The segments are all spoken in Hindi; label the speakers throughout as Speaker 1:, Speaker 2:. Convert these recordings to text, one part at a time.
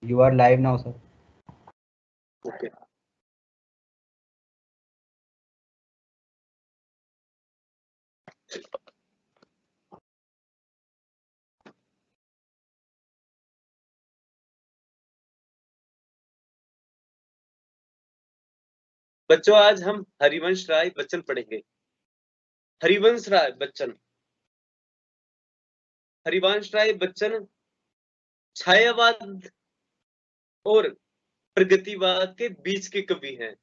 Speaker 1: You are live now, sir.
Speaker 2: Okay. बच्चों, आज हम हरिवंश राय बच्चन पढ़ेंगे। हरिवंश राय बच्चन, हरिवंश राय बच्चन छायावाद और प्रगतिवाद के बीच के कवि हैं।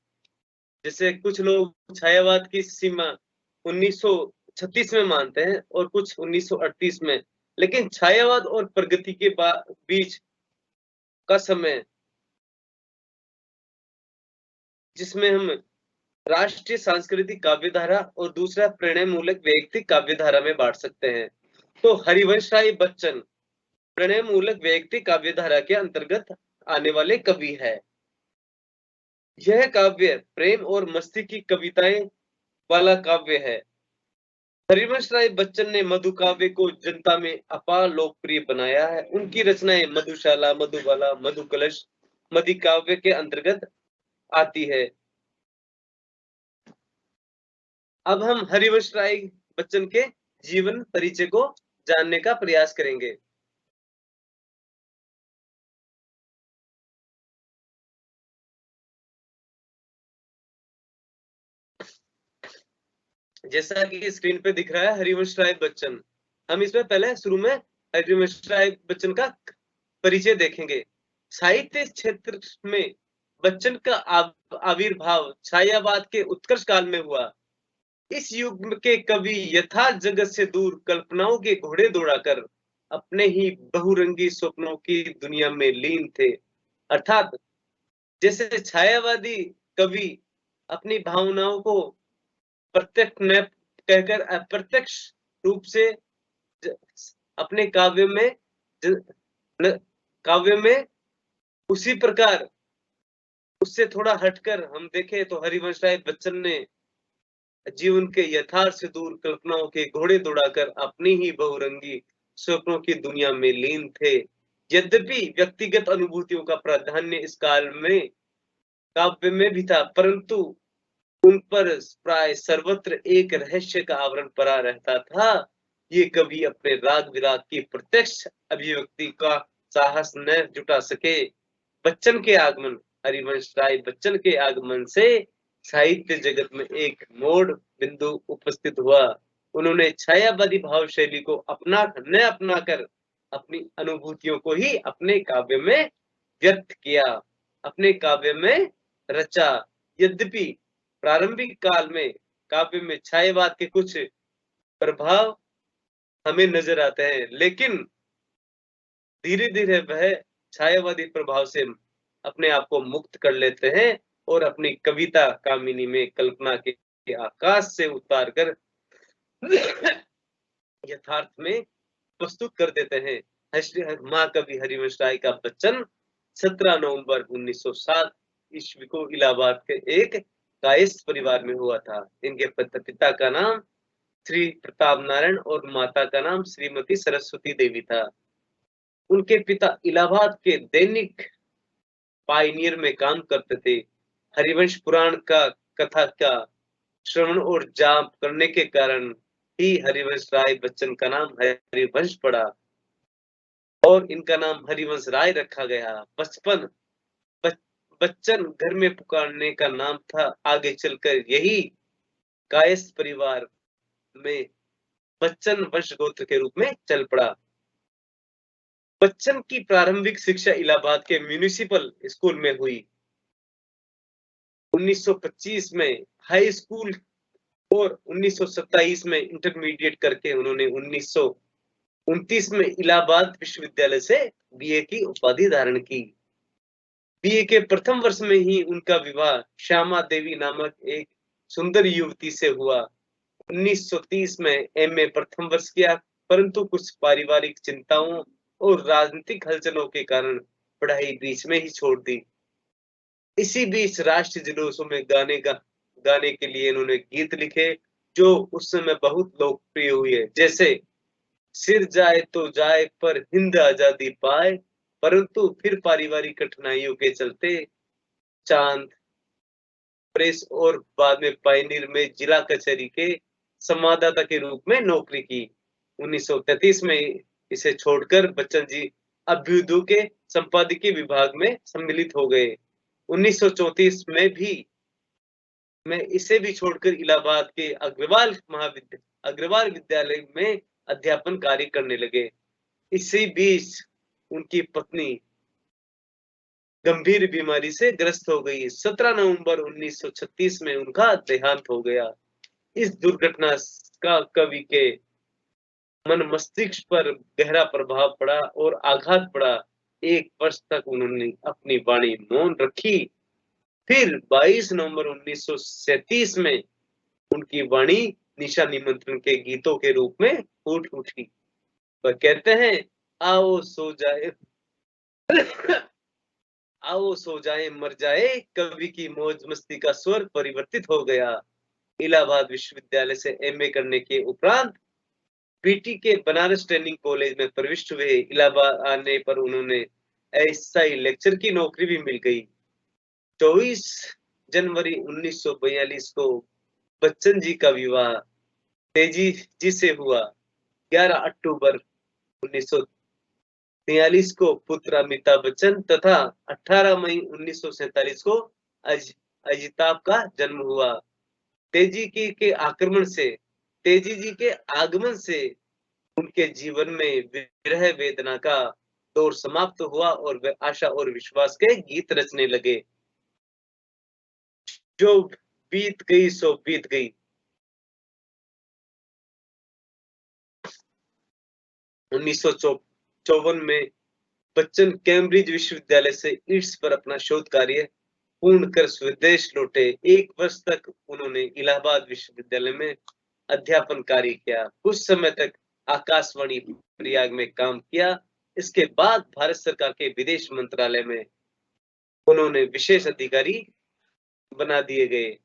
Speaker 2: जैसे कुछ लोग छायावाद की सीमा 1936 में मानते हैं और कुछ 1938 में, लेकिन छायावाद और प्रगति के बीच का समय जिसमें हम राष्ट्रीय सांस्कृतिक काव्यधारा और दूसरा प्रणय मूलक वैयक्तिक काव्यधारा में बांट सकते हैं। तो हरिवंश राय बच्चन प्रणय मूलक वैयक्तिक काव्यधारा के अंतर्गत आने वाले कवि है। यह काव्य प्रेम और मस्ती की कविताएं वाला काव्य है। हरिवंश राय बच्चन ने मधु काव्य को जनता में अपार लोकप्रिय बनाया है। उनकी रचनाएं मधुशाला, मधुबाला, मधु कलश मधु काव्य के अंतर्गत आती है। अब हम हरिवंश राय बच्चन के जीवन परिचय को जानने का प्रयास करेंगे। जैसा कि स्क्रीन पे दिख रहा है हरिवंश राय बच्चन, हम इसमें पहले शुरू में हरिवंश राय बच्चन का परिचय देखेंगे। साहित्य क्षेत्र में बच्चन का आविर्भाव छायावाद के उत्कर्ष काल में हुआ। इस युग के कवि यथार्थ जगत से दूर कल्पनाओं के घोड़े दौड़ाकर अपने ही बहुरंगी स्वप्नों की दुनिया में लीन थे। अर्थात जैसे छायावादी कवि अपनी भावनाओं को प्रत्यक्ष न कहकर अप्रत्यक्ष रूप से अपने काव्य में उसी प्रकार उससे थोड़ा हटकर हम देखें तो हरिवंश राय बच्चन ने जीवन के यथार्थ से दूर कल्पनाओं के घोड़े दौड़ाकर अपनी ही बहुरंगी स्वप्नों की दुनिया में लीन थे। यद्यपि व्यक्तिगत अनुभूतियों का प्राधान्य इस काल में काव्य में भी था, परंतु उन पर प्राय सर्वत्र एक रहस्य का आवरण पड़ा रहता था। ये कवि अपने राग विराग की प्रत्यक्ष अभिव्यक्ति का साहस न जुटा सके। बच्चन के आगमन हरिवंश राय बच्चन के आगमन से साहित्य जगत में एक मोड़ बिंदु उपस्थित हुआ। उन्होंने छायावादी भाव शैली को अपना कर अपनी अनुभूतियों को ही अपने काव्य में व्यक्त किया, अपने काव्य में रचा। यद्यपि प्रारंभिक काल में काव्य में छायावाद के कुछ प्रभाव हमें नजर आते हैं, लेकिन धीरे धीरे वह छायावादी प्रभाव से अपने आप को मुक्त कर लेते हैं और अपनी कविता कामिनी में कल्पना के आकाश से उतार कर यथार्थ में प्रस्तुत कर देते हैं। महाकवि हरिवंश राय का बच्चन 17 नवंबर 1907 ईस्वी को इलाहाबाद के एक कायस्थ परिवार में हुआ था। इनके पिता का नाम श्री प्रताप नारायण और माता का नाम श्रीमती सरस्वती देवी था। उनके पिता इलाहाबाद के दैनिक पायनियर में काम करते थे। हरिवंश पुराण का कथा का श्रवण और जाप करने के कारण ही हरिवंश राय बच्चन का नाम हरिवंश पड़ा और इनका नाम हरिवंश राय रखा गया। बचपन बच्चन घर में पुकारने का नाम था। आगे चलकर यही कायस्थ परिवार में बच्चन वंश गोत्र के रूप में चल पड़ा। बच्चन की प्रारंभिक शिक्षा इलाहाबाद के म्यूनिसिपल स्कूल में हुई। 1925 में हाई स्कूल और 1927 में इंटरमीडिएट करके उन्होंने 1929 में इलाहाबाद विश्वविद्यालय से बीए की उपाधि धारण की। बीए के प्रथम वर्ष में ही उनका विवाह श्यामा देवी नामक एक सुंदर युवती से हुआ। 1930 में एमए प्रथम वर्ष किया, परंतु कुछ पारिवारिक चिंताओं और राजनीतिक हलचलों के कारण पढ़ाई बीच में ही छोड़ दी। इसी बीच राष्ट्रीय जुलूसों में गाने के लिए इन्होंने गीत लिखे जो उस समय बहुत लोकप्रिय हुए, जैसे सिर जाए तो जाए पर हिंद आजादी पाए, परंतु फिर पारिवारिक कठिनाइयों के चलते चांद प्रेस और बाद में पायनियर में जिला कचहरी के संवाददाता के रूप में नौकरी की। 1933 में इसे छोड़कर बच्चन जी अभ्युदय के संपादकीय विभाग में सम्मिलित हो गए। 1934 में इसे भी छोड़कर इलाहाबाद के अग्रवाल विद्यालय में अध्यापन कार्य करने लगे। इसी बीच उनकी पत्नी गंभीर बीमारी से ग्रस्त हो गई। 17 नवंबर 1936 में उनका देहांत हो गया। इस दुर्घटना का कवि के मन मस्तिष्क पर गहरा प्रभाव पड़ा और आघात पड़ा। 1 वर्ष तक उन्होंने अपनी वाणी मौन रखी। फिर 22 नवंबर 1937 में उनकी वाणी निशा निमंत्रण के गीतों के रूप में फूट उठी। वह कहते हैं, आओ सो जाए आओ सो जाए मर जाए, कवि की मौज मस्ती का स्वर परिवर्तित हो गया। इलाहाबाद विश्वविद्यालय से एमए करने के उपरांत पीटी के बनारस ट्रेनिंग कॉलेज में प्रविष्ट हुए। इलाहाबाद आने पर उन्होंने एएसआई लेक्चर की नौकरी भी मिल गई। 24 जनवरी 1942 को बच्चन जी का विवाह तेजी जी से हुआ। 11 अक्टूबर 1943 को पुत्र अमिताभ बच्चन तथा 18 मई 1947 को अजिताभ का जन्म हुआ। तेजी के आगमन से उनके जीवन में विरह वेदना का दौर समाप्त हुआ और वे आशा और विश्वास के गीत रचने लगे। जो बीत गई सो बीत गई। 1954 में बच्चन कैम्ब्रिज विश्वविद्यालय से ईट्स पर अपना शोध कार्य पूर्ण कर स्वदेश लौटे। 1 वर्ष तक उन्होंने इलाहाबाद विश्वविद्यालय में अध्यापन कार्य किया। कुछ समय तक आकाशवाणी प्रयाग में काम किया। इसके बाद भारत सरकार के विदेश मंत्रालय में उन्होंने विशेष अधिकारी बना दिए गए।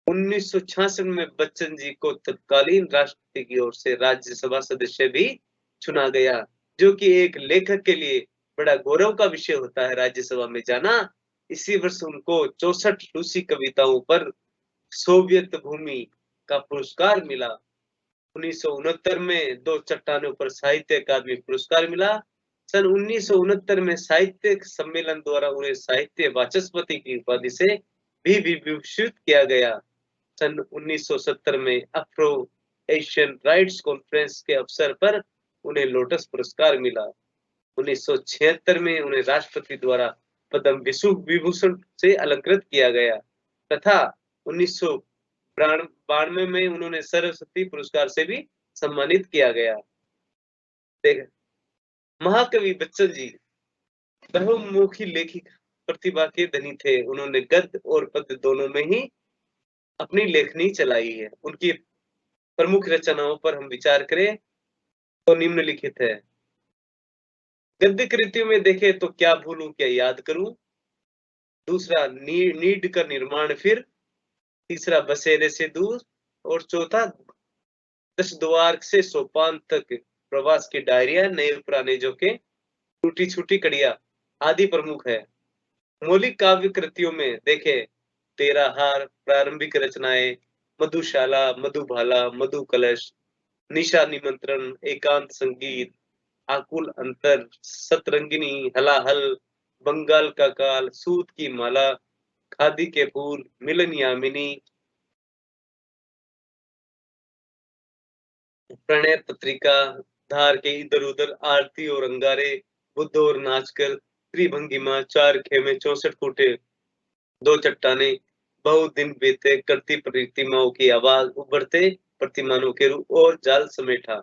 Speaker 2: 1966 में बच्चन जी को तत्कालीन राष्ट्रपति की ओर से राज्यसभा सदस्य भी चुना गया, जो कि एक लेखक के लिए बड़ा गौरव का विषय होता है राज्यसभा में जाना। इसी वर्ष उनको 64 रूसी कविताओं पर सोवियत भूमि का पुरस्कार मिला। 1969 में 2 चट्टानों पर साहित्य अकादमी पुरस्कार मिला। सन 1969 में साहित्य सम्मेलन द्वारा उन्हें साहित्य वाचस्पति की उपाधि से भी विभूषित किया गया। सन 1970 में अफ्रो एशियन राइट्स कॉन्फ्रेंस के अवसर पर उन्हें लोटस पुरस्कार मिला। 1976 में उन्हें राष्ट्रपति द्वारा पद्म विभूषण से अलंकृत किया गया तथा 1992 में उन्होंने सरस्वती पुरस्कार से भी सम्मानित किया गया। देख, महाकवि बच्चन जी बहुमुखी लेखिक प्रतिभा के धनी थे। उन्होंने गद्य और पद्य दोनों में ही अपनी लेखनी चलाई है। उनकी प्रमुख रचनाओं पर हम विचार करें तो निम्नलिखित है। गद्य कृतियों में देखें तो क्या भूलूं क्या याद करूं, दूसरा नीड का निर्माण, फिर तीसरा बसेरे से दूर, और चौथा 10 द्वार से सोपान तक, प्रवास की डायरिया, नए पुराने जोके, टूटी छूटी कड़िया आदि प्रमुख है। मौलिक काव्य कृतियों में देखें तेरा हार, प्रारंभिक रचनाएं, मधुशाला, मधुबाला, मधु कलश, निशा निमंत्रण, एकांत संगीत, आकुल अंतर, सतरंगिनी, हलाहल, बंगाल का काल, सूत की माला, खादी के फूल, मिलन यामिनी, प्रणय पत्रिका, धार के इधर उधर, आरती और अंगारे, बुद्ध और नाचकर, त्रिभंगिमा, 4 खेमे, 64 फुटे, 2 चट्टाने, बहुत दिन बीते, करती प्रतिमाओं की आवाज, उभरते प्रतिमानों के रूप और जाल समेटा।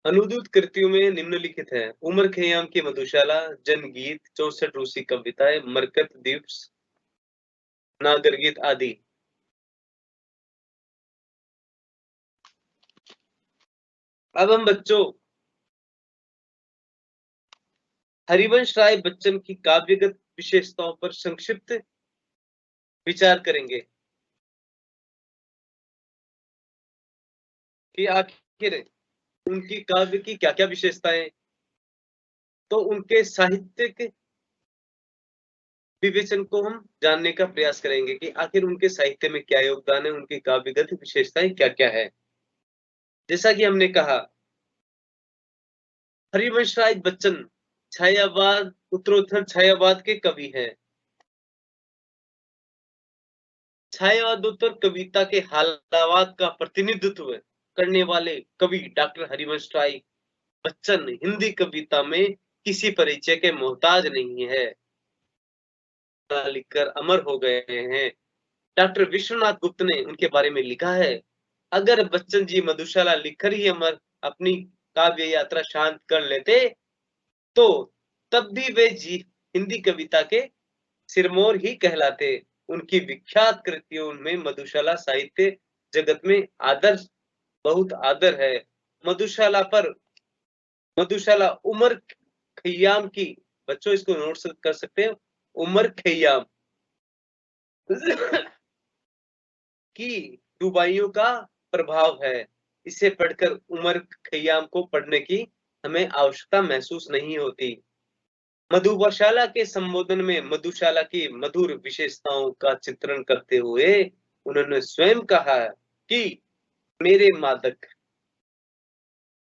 Speaker 2: अनुदूत कृतियों में निम्नलिखित है। उमर खयाम की मधुशाला, जनगीत, 64 रूसी कविताएं, मरकत दिवस, नागर गीत आदि। अब हम बच्चों हरिवंश राय बच्चन की काव्यगत विशेषताओं पर संक्षिप्त विचार करेंगे कि आखिर उनकी काव्य की क्या क्या विशेषताएं तो उनके साहित्यिक विवेचन को हम जानने का प्रयास करेंगे कि आखिर उनके साहित्य में क्या योगदान है, उनकी काव्यगत विशेषताएं क्या-क्या है। जैसा कि हमने कहा, हरिवंश राय बच्चन छायावाद, उत्तरोत्तर छायावाद के कवि हैं। छायावादोत्तर कविता के हालावाद का प्रतिनिधित्व करने वाले कवि डॉक्टर हरिवंश राय बच्चन हिंदी कविता में किसी परिचय के मोहताज नहीं है, लिखकर अमर हो गए हैं। डॉक्टर विश्वनाथ गुप्त ने उनके बारे में लिखा है, अगर बच्चन जी मधुशाला लिखकर ही अमर अपनी काव्य यात्रा शांत कर लेते तो तब भी वे जी हिंदी कविता के सिरमौर ही कहलाते। उनकी विख्यात कृतियों में मधुशाला साहित्य जगत में आदर्श बहुत आदर है। मधुशाला पर मधुशाला उमर खयाम की, बच्चों इसको नोट कर सकते हैं, उमर खयाम की डुबाइयों का प्रभाव है। इसे पढ़कर उमर खयाम को पढ़ने की हमें आवश्यकता महसूस नहीं होती। मधुशाला के संबोधन में मधुशाला की मधुर विशेषताओं का चित्रण करते हुए उन्होंने स्वयं कहा कि मेरे मादक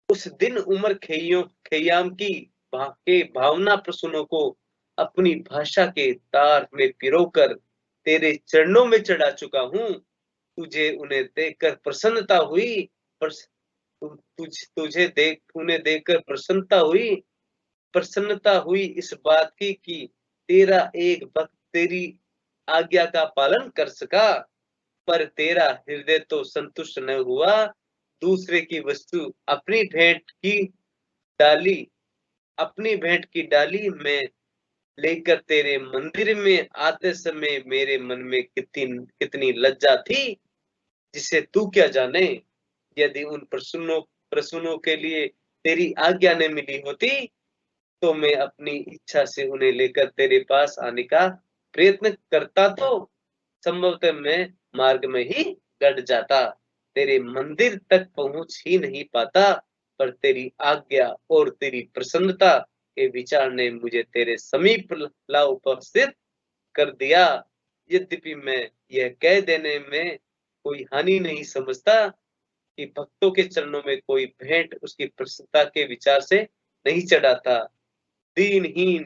Speaker 2: उस दिन उमर खयाम की के भावना प्रसूनों को अपनी भाषा के तार में पिरोकर तेरे चरणों में चढ़ा चुका हूँ। तुझे उन्हें देखकर प्रसन्नता हुई, उन्हें देखकर प्रसन्नता हुई इस बात की कि तेरा एक भक्त तेरी आज्ञा का पालन कर सका, पर तेरा हृदय तो संतुष्ट न हुआ। दूसरे की वस्तु डाली अपनी भेंट की डाली में लेकर तेरे मंदिर में आते समय मेरे मन में कितनी कितनी लज्जा थी, जिसे तू क्या जाने। यदि उन प्रसूनों के लिए तेरी आज्ञा न मिली होती तो मैं अपनी इच्छा से उन्हें लेकर तेरे पास आने का प्रयत्न करता तो संभवतः मैं मार्ग में ही गड़ जाता, तेरे मंदिर तक पहुंच ही नहीं पाता, पर तेरी आज्ञा और तेरी प्रसन्नता के विचार ने मुझे तेरे समीप ला उपस्थित कर दिया। यद्यपि मैं यह कह देने में कोई हानि नहीं समझता कि भक्तों के चरणों में कोई भेंट उसकी प्रसन्नता के विचार से नहीं चढ़ाता। दीनहीन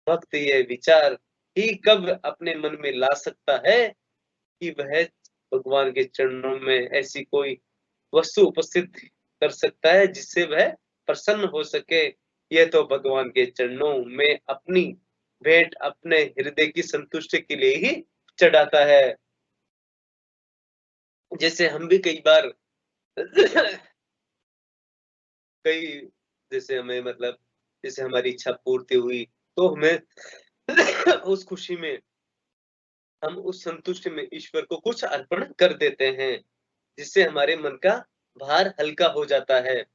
Speaker 2: भक्त यह विचार ही कब अपने मन में ला सकता है कि वह भगवान के चरणों में ऐसी कोई वस्तु उपस्थित कर सकता है जिससे वह प्रसन्न हो सके। यह तो भगवान के चरणों में अपनी भेंट अपने हृदय की संतुष्टि के लिए ही चढ़ाता है। जैसे हम भी कई बार कई जैसे हमें मतलब जैसे हमारी इच्छा पूर्ति हुई तो हमें उस खुशी में हम उस संतुष्टि में ईश्वर को कुछ अर्पण कर देते हैं, जिससे हमारे मन का भार हल्का हो जाता है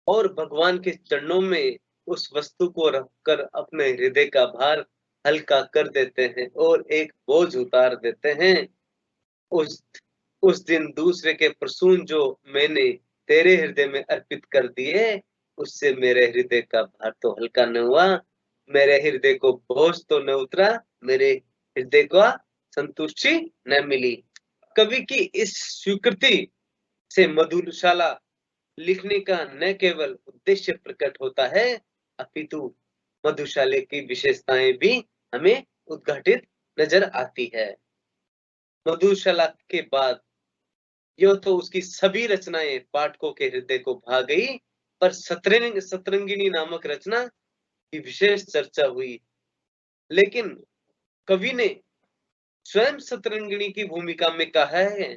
Speaker 2: और भगवान के चरणों में उस वस्तु को रखकर अपने हृदय का भार हल्का कर देते हैं और एक बोझ उतार देते हैं। उस उस दिन दूसरे के प्रसून जो मैंने तेरे हृदय में अर्पित कर दिए, उससे मेरे हृदय का भार तो हल्का न हुआ, मेरे हृदय को बोझ तो न उतरा, मेरे हृदय को संतुष्टि न मिली। कवि की इस स्वीकृति से मधुशाला लिखने का न केवल उद्देश्य प्रकट होता है, अपितु मधुशाला की विशेषताएं भी हमें उद्घाटित नजर आती है। मधुशाला के बाद यह तो उसकी सभी रचनाएं पाठकों के हृदय को भा गई, पर सतरंगिणी नामक रचना की विशेष चर्चा हुई। लेकिन कवि ने स्वयं सतरंगिणी की भूमिका में कहा है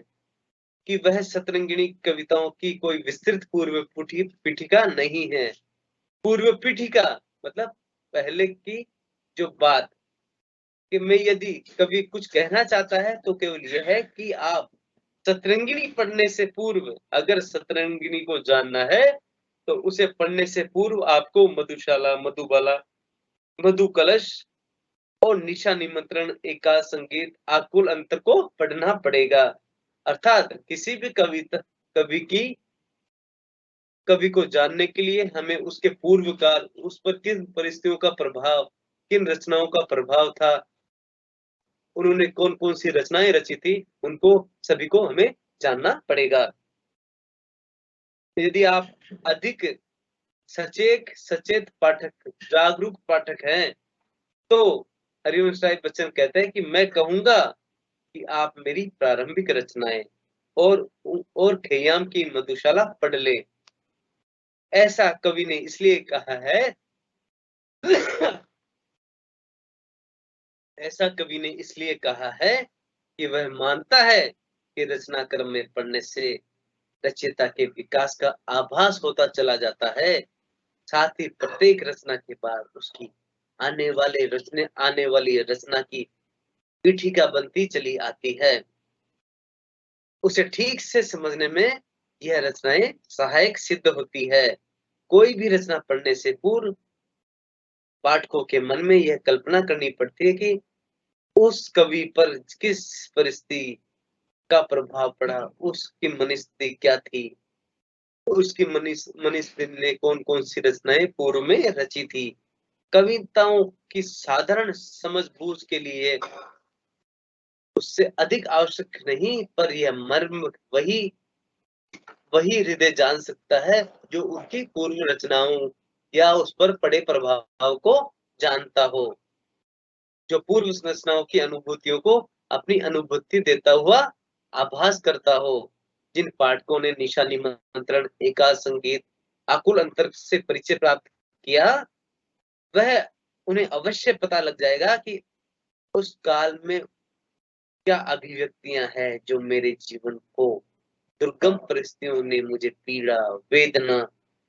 Speaker 2: कि वह सतरंगिणी कविताओं की कोई विस्तृत पूर्व पीठिका नहीं है। पूर्व पीठिका मतलब पहले की जो बात, कि मैं यदि कवि कुछ कहना चाहता है तो केवल यह है कि आप सतरंगिणी पढ़ने से पूर्व, अगर सतरंगिणी को जानना है तो उसे पढ़ने से पूर्व आपको मधुशाला, मधुबाला, मधु कलश और निशा निमंत्रण, एकांत संगीत, आकुल अंतर को पढ़ना पड़ेगा। अर्थात किसी भी कवि की कवि को जानने के लिए हमें उसके पूर्व काल, उस पर किन परिस्थितियों का प्रभाव, किन रचनाओं का प्रभाव था, उन्होंने कौन-कौन सी रचनाएँ रची थी, उनको सभी को हमें जानना पड़ेगा। यदि आप अधिक सचेत पाठक, जागरूक पाठक हैं, तो हरिवंश राय बच्चन कहते हैं कि मैं कहूँगा कि आप मेरी प्रारंभिक रचनाएँ और खयाम की मधुशाला पढ़ लें। ऐसा कवि ने इसलिए कहा है ऐसा कवि ने इसलिए कहा है कि वह मानता है कि रचना क्रम में पढ़ने से रचयिता के विकास का आभास होता चला जाता है। साथ ही प्रत्येक रचना के बाद उसकी आने वाली रचना की पीठिका बनती चली आती है। उसे ठीक से समझने में यह रचनाएं सहायक सिद्ध होती है। कोई भी रचना पढ़ने से पूर्व पाठकों के मन में यह कल्पना करनी पड़ती है कि उस कवि पर किस परिस्थिति का प्रभाव पड़ा, उसकी मनस्थिति क्या थी, उसकी मनस्थिति ने कौन-कौन सी रचनाएं पूर्व में रची थी। कविताओं की साधारण समझ-बूझ के लिए उससे अधिक आवश्यक नहीं, पर यह मर्म वही वही हृदय जान सकता है जो उनकी पूर्व रचनाओं या उस पर पड़े प्रभाव को जानता हो, जो पूर्व रचनाओं की अनुभूतियों को अपनी अनुभूति देता हुआ आभास करता हो। जिन पाठकों ने निशा निमंत्रण, एकांत संगीत, आकुल अंतर से परिचय प्राप्त किया, वह उन्हें अवश्य पता लग जाएगा कि उस काल में क्या अभिव्यक्तियां हैं जो मेरे जीवन को दुर्गम परिस्थितियों ने मुझे पीड़ा, वेदना,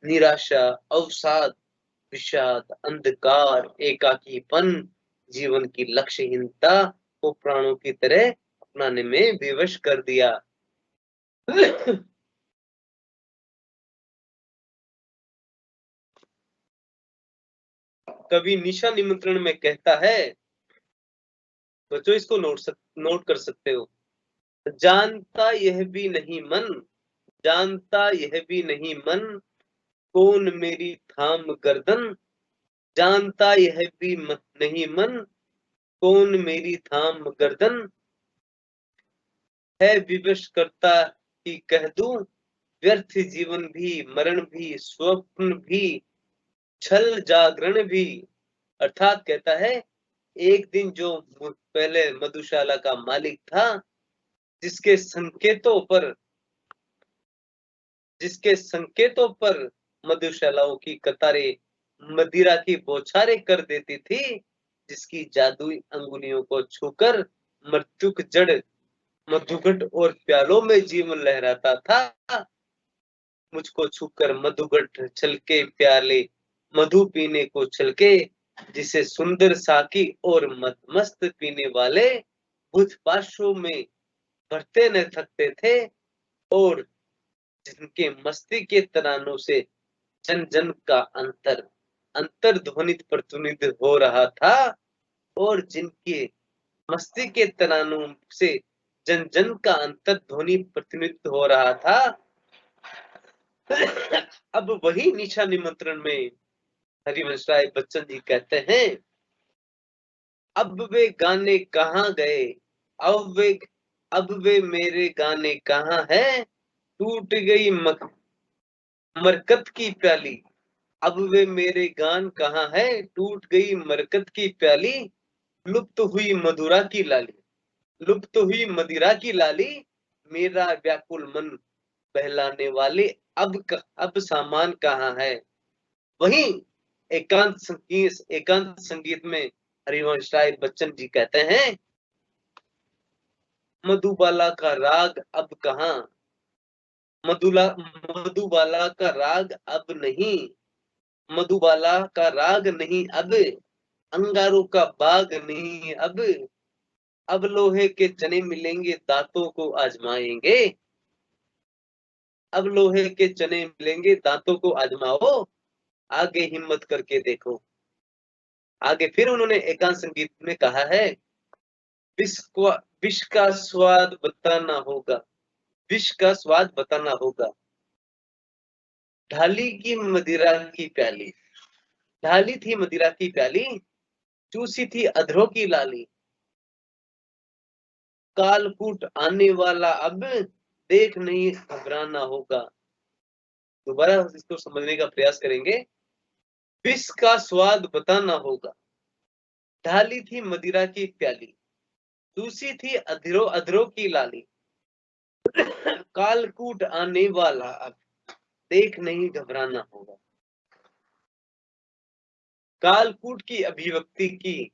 Speaker 2: निराशा, अवसाद, विषाद, अंधकार, एकाकीपन, जीवन की लक्ष्यहीनता को प्राणों की तरह अपनाने में विवश कर दिया। कवि निशा निमंत्रण में कहता है, बच्चों इसको नोट कर सकते हो। जानता यह भी नहीं मन, जानता यह भी नहीं मन, कौन मेरी थाम गर्दन, जानता यह भी नहीं मन, कौन मेरी थाम गर्दन, है विवश करता कि कह दूं, व्यर्थ जीवन भी, मरण भी, स्वप्न भी, छल जागरण भी। अर्थात कहता है, एक दिन जो पहले मधुशाला का मालिक था, जिसके संकेतों पर जिसके संकेतों पर मधुशालाओं की कतारें मदिरा की बौछारें कर देती थी, जिसकी जादुई अंगुलियों को छूकर मृत्युक जड़ मधुघट और प्यालों में जीवन लहराता था, मुझको छूकर मधुघट छलके प्याले मधु पीने को छलके, जिसे सुंदर साकी और मस्त पीने वाले बुध पाशों में भरते न थकते थे, और जिनके मस्ती के तरानों से जन जन का अंतर्ध्वनित प्रतिनिधित्व हो रहा था, और जिनके मस्ती के तरानों से जन जन का अंतर्ध्वनि प्रतिनिधित्व हो रहा था, अब वही निशा निमंत्रण में हरिवंश राय बच्चन जी कहते हैं, अब वे गाने कहाँ गए, अब वे अब वे मेरे गाने कहाँ हैं, टूट गई मरकत की प्याली, अब वे मेरे गान कहाँ है, टूट गई मरकत की प्याली, लुप्त हुई मधुरा की लाली, लुप्त हुई मदिरा की लाली, मेरा व्याकुल मन बहलाने वाले अब सामान कहाँ है। वहीं एकांत संगीत में हरिवंश राय बच्चन जी कहते हैं, मधुबाला का राग अब कहाँ, मधुबाला का राग अब नहीं, मधुबाला का राग नहीं अब, अंगारों का बाग नहीं अब लोहे के चने मिलेंगे दांतों को आजमाएंगे, अब लोहे के चने मिलेंगे दांतों को आजमाओ, आगे हिम्मत करके देखो। आगे फिर उन्होंने एकांत संगीत में कहा है, विष का स्वाद बताना होगा, विष का स्वाद बताना होगा, ढाली की मदिरा की प्याली, ढाली थी मदिरा की प्याली, चूसी थी अधरों की लाली। कालकूट आने वाला अब, देख नहीं घबराना होगा। दोबारा इसको समझने का प्रयास करेंगे। विष का स्वाद बताना होगा। ढाली थी मदिरा की प्याली, चूसी थी अधरों अधरों की लाली। कालकूट आने वाला अब, देख नहीं घबराना होगा। कालकूट की अभिव्यक्ति की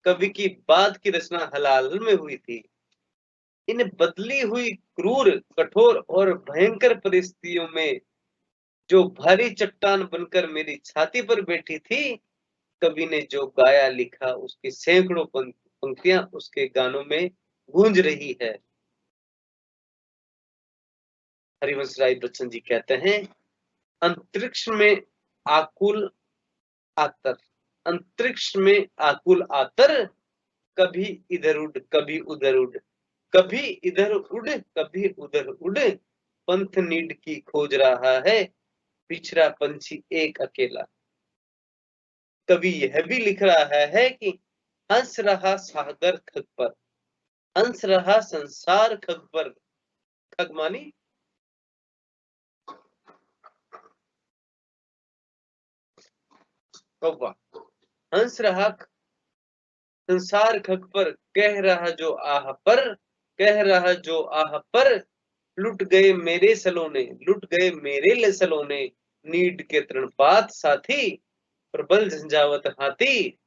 Speaker 2: कवि की बात की रचना हलाल में हुई थी। इन बदली हुई क्रूर, कठोर और भयंकर परिस्थितियों में जो भारी चट्टान बनकर मेरी छाती पर बैठी थी, कवि ने जो गाया लिखा उसकी सैकड़ों पंक्तियां उसके गानों में गूंज रही है। हरिवंश राय बच्चन जी कहते हैं, अंतरिक्ष में आकुल आतर, अंतरिक्ष में आकुल आतर, कभी इधर उड़ कभी उधर उड़, कभी इधर उड़ कभी उधर उड़, पंथ नीड की खोज रहा है पिछड़ा पंछी एक अकेला। कवि यह भी लिख रहा है कि हंस रहा सागर खग पर, हंस रहा संसार खग पर, खग मानी कौवा, हंस रहा संसार खग पर, कह रहा जो आह पर, कह रहा जो आह पर, लुट गए मेरे सलोने, लुट गए मेरे सलोने, नीड के तृणपात साथी, प्रबल झंझावत हाथी।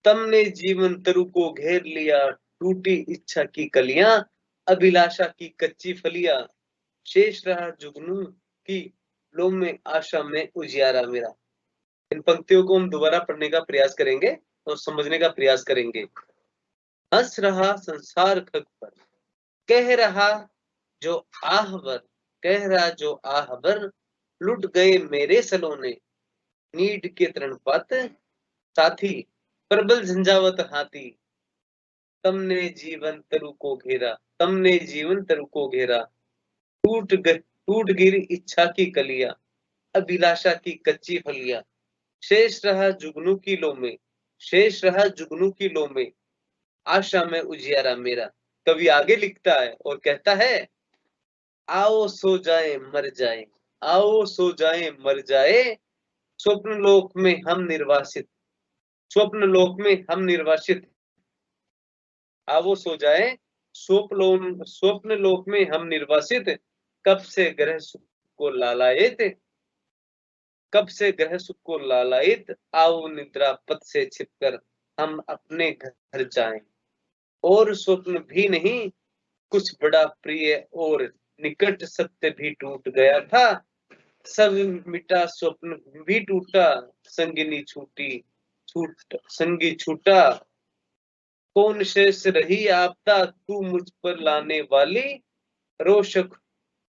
Speaker 2: तमने जीवन तरु को घेर लिया, टूटी इच्छा की कलियां, अभिलाषा की कच्ची फलियां, शेष रहा जुगनू की लो में आशा में उजियारा मेरा। इन पंक्तियों को हम दोबारा पढ़ने का प्रयास करेंगे और समझने का प्रयास करेंगे। हंस रहा संसार खग पर, कह रहा जो आह बर, कह रहा जो आह बर, लुट गए मेरे सलोने, नीड के तृणपात साथी, प्रबल झंझावत हाथी। तमने जीवन तरु को घेरा, तमने जीवन तरु को घेरा, टूट गिरी इच्छा की कलियां, अभिलाषा की कच्ची फलियां, शेष रहा जुगनू की लो में, शेष रहा जुगनू की लो में, आशा में उजियारा मेरा। कवि आगे लिखता है और कहता है, आओ सो जाए मर जाए, आओ सो जाए मर जाए, स्वप्न लोक में हम निर्वासित, स्वप्न लोक में हम निर्वासित। आओ सो जाए स्वप्न लोक में हम निर्वासित, कब से ग्रह सुख को लालायित, कब से ग्रह सुख को लालायित, आओ निद्रा पथ से छिपकर हम अपने घर जाएं। और स्वप्न भी नहीं, कुछ बड़ा प्रिय और निकट सत्य भी टूट गया था, सब मिटा स्वप्न भी टूटा, संगिनी छूटी, संगी छूटा, कौन शेष रही आपदा तू मुझ पर लाने वाली, रोशक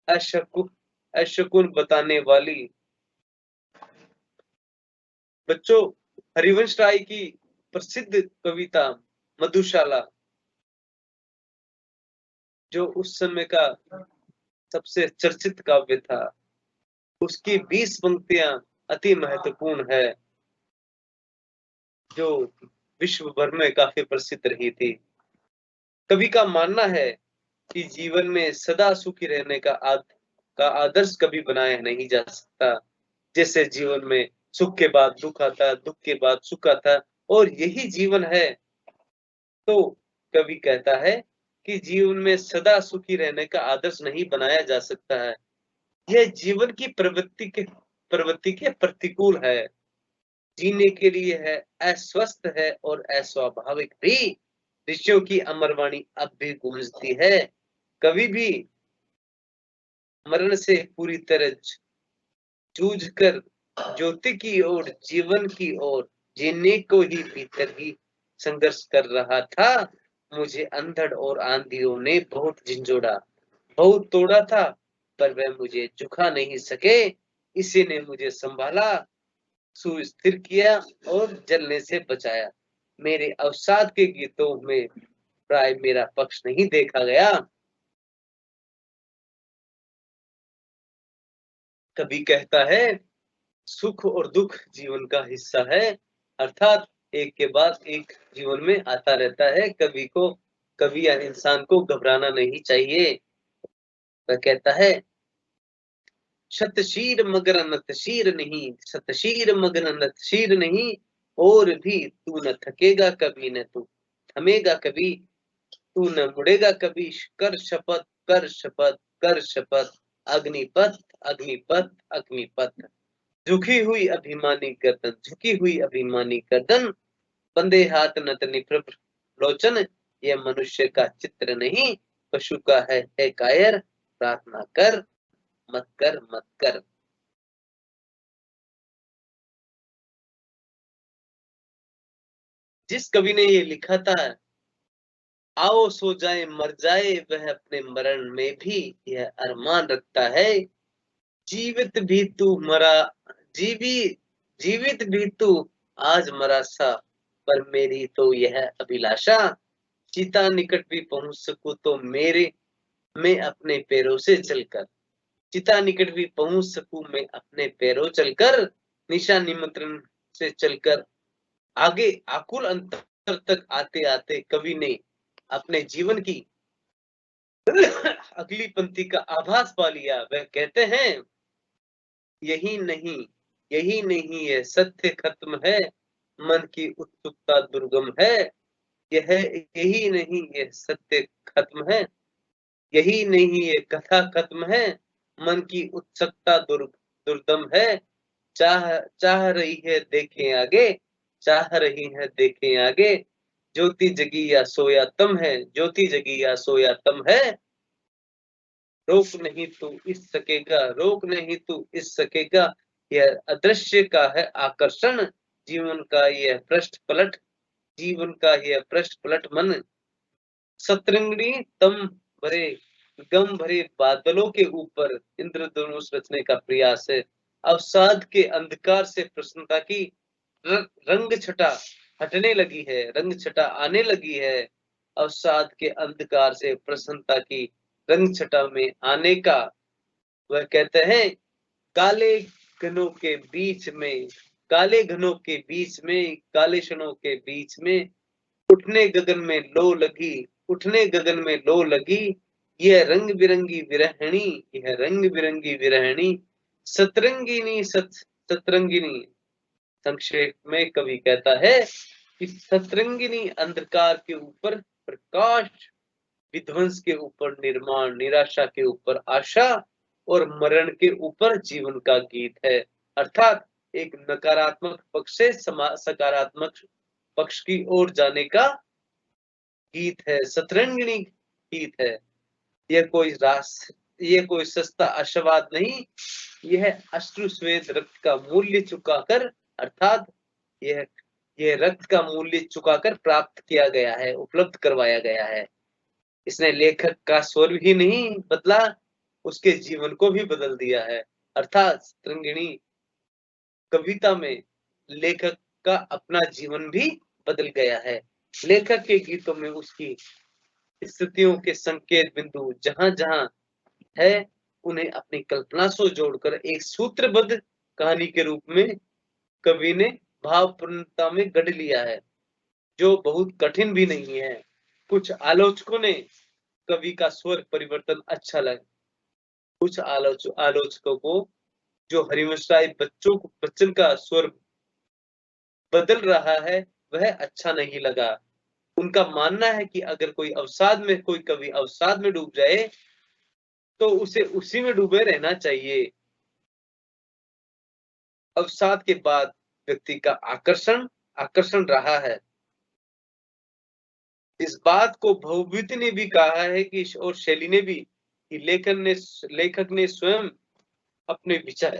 Speaker 2: अशकुन बताने वाली। बच्चों, हरिवंश राय की प्रसिद्ध कविता मधुशाला, जो उस समय का सबसे चर्चित काव्य था, उसकी 20 पंक्तियां अति महत्वपूर्ण है, जो विश्व भर में काफी प्रसिद्ध रही थी। कवि का मानना है कि जीवन में सदा सुखी रहने का आदर्श कभी बनाया नहीं जा सकता। जैसे जीवन में सुख के बाद दुख आता, दुख के बाद सुख आता, और यही जीवन है। तो कवि कहता है कि जीवन में सदा सुखी रहने का आदर्श नहीं बनाया जा सकता है, यह जीवन की प्रवृत्ति के प्रतिकूल है, जीने के लिए है, अस्वस्थ है और अस्वाभाविक भी। ऋषियों की अमरवाणी अब भी गूंजती है, कभी भी मरण से पूरी तरह जूझ कर ज्योति की ओर, जीवन की ओर जीने को ही भीतर ही संघर्ष कर रहा था। मुझे अंधड़ और आंधियों ने बहुत झिंझोड़ा, बहुत तोड़ा था, पर वह मुझे झुका नहीं सके, इसी ने मुझे संभाला, सुस्थिर किया और जलने से बचाया। मेरे अवसाद के गीतों में प्राय मेरा पक्ष नहीं देखा गया। कवि कहता है सुख और दुख जीवन का हिस्सा है, अर्थात एक के बाद एक जीवन में आता रहता है। कवि या इंसान को घबराना नहीं चाहिए। वह कहता है शतशीर मगर नतशीर नहीं, शतशीर मगर नतशीर नहीं, और भी तू न थकेगा कभी, न तू थमेगा कभी, तू न मुड़ेगा कभी। कर शपथ कर शपथ कर शपथ, अग्निपथ अग्निपथ अग्निपथ। झुकी हुई अभिमानी गर्दन, झुकी हुई अभिमानी गर्दन, बंदे हाथ नत निप्रभ लोचन। यह मनुष्य का चित्र नहीं, पशु का है कायर। प्रार्थना कर मत कर मत कर। जिस कवि ने ये लिखा था, आओ सो जाए मर जाए, वह अपने मरण में भी यह अरमान रखता है। जीवित भी तू मरा, जीवी जीवित भी तू आज मरा सा, पर मेरी तो यह अभिलाषा, चिता निकट भी पहुंच सकूं तो मेरे मैं अपने पैरों से चलकर, चिता निकट भी पहुंच सकूं मैं अपने पैरों चलकर, निशा निमंत्रण से चलकर। आगे आकुल अंतर तक आते आते कवि ने अपने जीवन की अगली पंक्ति का आभास पा लिया। वह कहते हैं यही नहीं, यही नहीं ये सत्य खत्म है, मन की उत्सुकता दुर्गम है। यही नहीं ये सत्य खत्म है, यही नहीं ये कथा खत्म है, मन की उत्सुकता दुर्दम है। चाह चाह रही है देखें आगे, चाह रही है देखें आगे, ज्योति जगी या सोया तम है, ज्योति जगी या सोया तम है। रोक नहीं तू इस सकेगा, रोक नहीं तू इस सकेगा, यह अदृश्य का है आकर्षण। जीवन का यह पृष्ठ पलट, जीवन का यह पृष्ठ पलट मन। सतरंगिणी तम भरे गम भरे बादलों के ऊपर इंद्रधनुष रचने का प्रयास है। अवसाद के अंधकार से प्रसन्नता की रंग छटा हटने लगी है, रंग छटा आने लगी है। अवसाद के अंधकार से प्रसन्नता की रंग छटा में आने का। वह कहते हैं काले घनों के बीच में, काले घनों के बीच में, काले क्षणों के बीच में, उठने गगन में लो लगी, उठने गगन में लो लगी। यह रंग बिरंगी विरहणी, यह रंग बिरंगी विरहणी, सतरंगिनी सतरंगिनी। संक्षेप में कवि कहता है कि सतरंगिनी अंधकार के ऊपर प्रकाश, विध्वंस के ऊपर निर्माण, निराशा के ऊपर आशा, और मरण के ऊपर जीवन का गीत है। अर्थात एक नकारात्मक पक्ष से सकारात्मक पक्ष की ओर जाने का गीत है, सतरंगिणी गीत है। यह कोई सस्ता आशावाद नहीं, यह अश्रुस्वेद रक्त का मूल्य चुकाकर, अर्थात यह रक्त का मूल्य चुकाकर प्राप्त किया गया है, उपलब्ध करवाया गया है। इसने लेखक का स्वर ही नहीं बदला, उसके जीवन को भी बदल दिया है। अर्थात सतरंगिणी कविता में लेखक का अपना जीवन भी बदल गया है। लेखक के गीतों में उसकी स्थितियों के संकेत बिंदु जहां जहां है, उन्हें अपनी कल्पना से जोड़कर एक सूत्रबद्ध कहानी के रूप में कवि ने भावपूर्णता में गढ़ लिया है, जो बहुत कठिन भी नहीं है। कुछ आलोचकों ने कवि का स्वर परिवर्तन अच्छा लगा, कुछ आलोचकों को जो हरिवंश राय बच्चन का स्वर बदल रहा है वह अच्छा नहीं लगा। उनका मानना है कि अगर कोई कवि अवसाद में डूब जाए तो उसे उसी में डूबे रहना चाहिए। अवसाद के बाद व्यक्ति का आकर्षण रहा है। इस बात को भवभूति ने भी कहा है कि, और शैली ने भी, कि लेखक ने स्वयं अपने विचार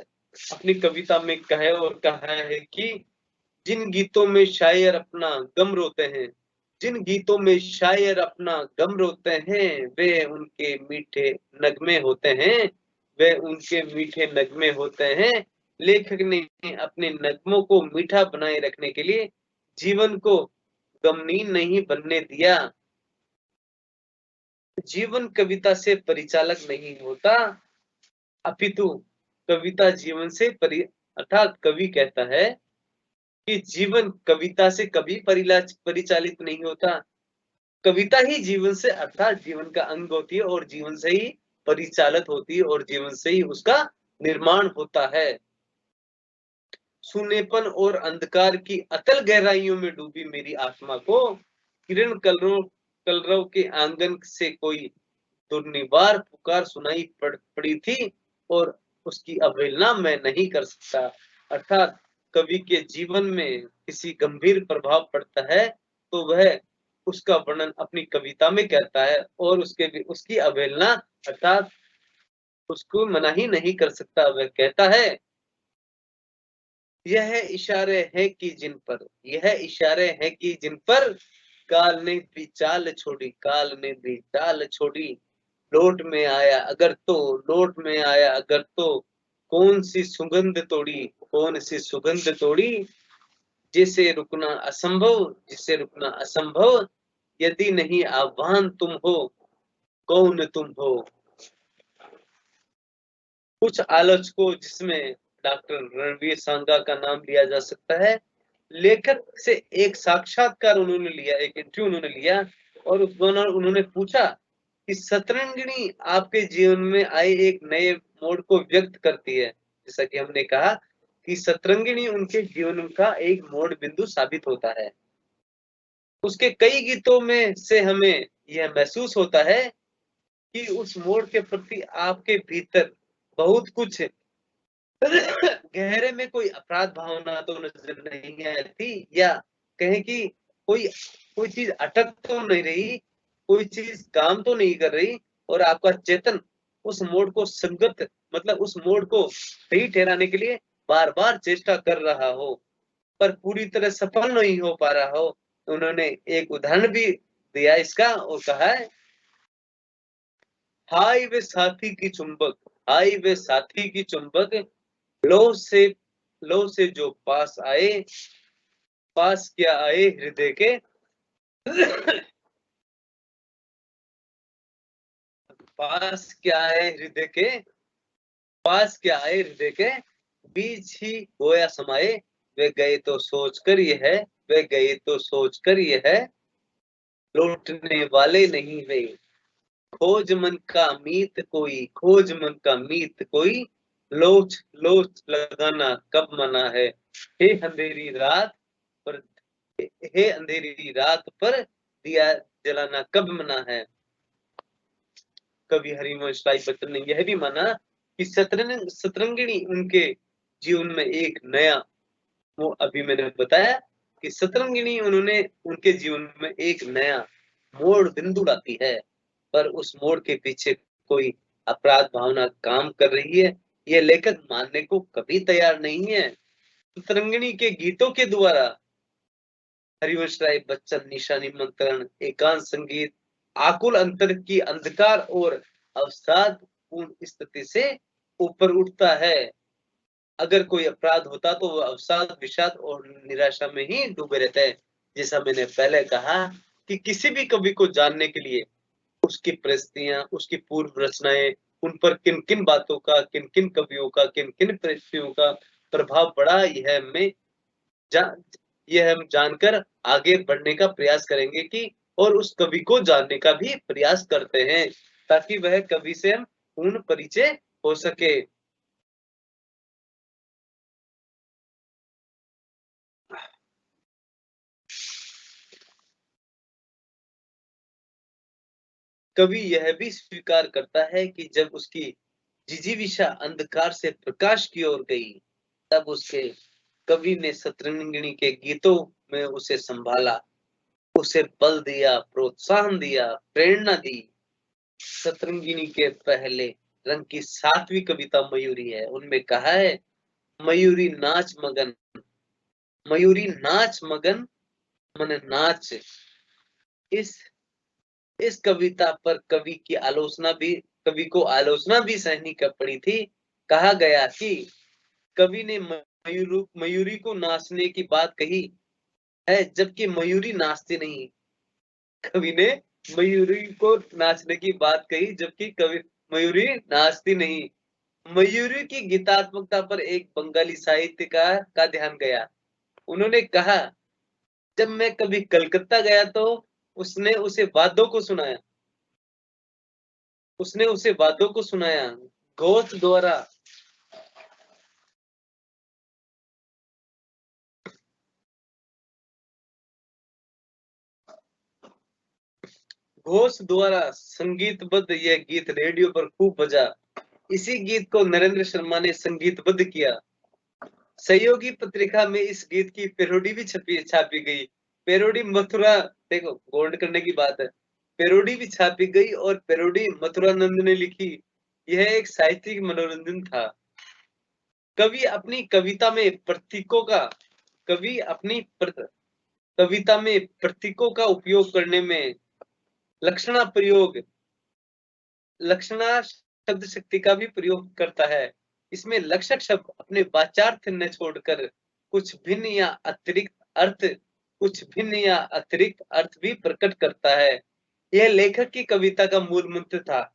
Speaker 2: अपनी कविता में कहा है कि जिन गीतों में शायर अपना गम रोते हैं, जिन गीतों में शायर अपना गम रोते हैं, वे उनके मीठे नगमे होते हैं, वे उनके मीठे नगमे होते हैं। लेखक ने अपने नगमों को मीठा बनाए रखने के लिए जीवन को गमगीन नहीं बनने दिया। जीवन कविता से परिचालक नहीं होता, अपितु कविता जीवन से अर्थात कवि कहता है कि जीवन कविता से कभी परिचालित नहीं होता, कविता ही जीवन से अर्थात जीवन का अंग होती है और जीवन से ही परिचालित होती है और जीवन से ही उसका निर्माण होता है। सूनेपन और अंधकार की अतल गहराइयों में डूबी मेरी आत्मा को किरण कलरव के आंगन से कोई दुर्निवार पुकार सुनाई पड़ी थी और उसकी अवहेलना मैं नहीं कर सकता। अर्थात कवि के जीवन में किसी गंभीर प्रभाव पड़ता है तो वह उसका वर्णन अपनी कविता में करता है और उसकी अवहेलना अर्थात उसको मना ही नहीं कर सकता। वह कहता है, यह इशारे हैं कि जिन पर काल ने भी चाल छोड़ी, लौट में आया अगर तो कौन सी सुगंध तोड़ी, जिसे रुकना असंभव, यदि नहीं आह्वान तुम हो, कौन तुम हो। कुछ आलोचकों, जिसमें डॉक्टर रणवीर सांगा का नाम लिया जा सकता है, लेखक से एक साक्षात्कार उन्होंने लिया, एक इंटरव्यू उन्होंने लिया और उस दौरान उन्होंने पूछा कि सतरंगिणी आपके जीवन में आए एक नए मोड़ को व्यक्त करती है। जैसा कि हमने कहा कि सतरंगिणी उनके जीवन का एक मोड़ बिंदु साबित होता है। उसके कई गीतों में से हमें यह महसूस होता है कि उस मोड़ के प्रति आपके भीतर बहुत कुछ गहरे में कोई अपराध भावना तो नजर नहीं आती, या कहें कि कोई कोई चीज अटक तो नहीं रही, कोई चीज काम तो नहीं कर रही और आपका चेतन उस मोड़ को संगत मतलब उस मोड़ को सही ठहराने के लिए बार बार चेष्टा कर रहा हो पर पूरी तरह सफल नहीं हो पा रहा हो। उन्होंने एक उदाहरण भी दिया इसका और कहा है, हाय वे साथी की चुंबक, लो से जो पास क्या आए हृदय के पास क्या आए हृदय के बीच ही गोया समाये, वे गए तो सोचकर यह लौटने वाले नहीं वे, खोज मन का मीत कोई, लोच लगाना कब मना है, हे अंधेरी रात पर दिया जलाना कब मना है। कवि हरिवंश राय बच्चन ने यह भी माना कि सतरंगिणी उनके जीवन में एक नया, वो अभी मैंने बताया कि सतरंगिणी उन्होंने उनके जीवन में एक नया मोड़ बिंदु लाती है, पर उस मोड़ के पीछे कोई अपराध भावना काम कर रही है, यह लेखक मानने को कभी तैयार नहीं है। सतरंगिणी के गीतों के द्वारा हरिवंश राय बच्चन निशा निमंत्रण, एकांत संगीत, आकुल अंतर की अंधकार और अवसाद पूर्ण स्थिति से ऊपर उठता है। अगर कोई अपराध होता तो वह अवसाद, विषाद और निराशा में ही डूबे रहता है। जैसा मैंने पहले कहा कि किसी भी कवि को जानने के लिए उसकी परिस्थितियां, उसकी पूर्व रचनाएं, उन पर किन किन बातों का, किन किन कवियों का, किन किन परिस्थितियों का प्रभाव पड़ा, यह हम जानकर आगे बढ़ने का प्रयास करेंगे कि और उस कवि को जानने का भी प्रयास करते हैं ताकि वह कवि से हम पूर्ण परिचय हो सके। कवि यह भी स्वीकार करता है कि जब उसकी जिजीविषा अंधकार से प्रकाश की ओर गई, तब उसके कवि ने सतरंगिणी के गीतों में उसे संभाला, उसे बल दिया, प्रोत्साहन दिया, प्रेरणा दी। सतरंगिणी के पहले रंग की 7वीं कविता मयूरी है। उनमें कहा है, मयूरी नाच मगन मन नाच। इस कविता पर कवि को आलोचना भी सहनी कर पड़ी थी। कहा गया कि कवि ने मयूरी को नाचने की बात कही है, जबकि मयूरी नाचती नहीं। कवि ने मयूरी को नाचने की बात कही, जबकि कवि मयूरी नाचती नहीं। मयूरी की गीतात्मकता पर एक बंगाली साहित्यकार का ध्यान गया। उन्होंने कहा, जब मैं कभी कलकत्ता गया तो उसने उसे वादों को सुनाया उसने उसे वादों को सुनाया घोष द्वारा घोष द्वारा संगीतबद्ध यह गीत रेडियो पर खूब बजा। इसी गीत को नरेंद्र शर्मा ने संगीतबद्ध किया। सहयोगी पत्रिका में इस गीत की पैरोडी भी छापी गई। पैरोडी मथुरा, देखो गोल्ड करने की बात है, पैरोडी भी छापी गई और पैरोडी मथुरानंद ने लिखी। यह एक साहित्यिक मनोरंजन था। कवि अपनी कविता में प्रतीकों का कवि अपनी कविता में प्रतीकों का उपयोग करने में लक्षणा प्रयोग लक्षणा शब्द शक्ति का भी प्रयोग करता है। इसमें लक्षक शब्द अपने वाचार्थ न छोड़कर कुछ भिन्न या अतिरिक्त अर्थ भी प्रकट करता है। यह लेखक की कविता का मूल मंत्र था।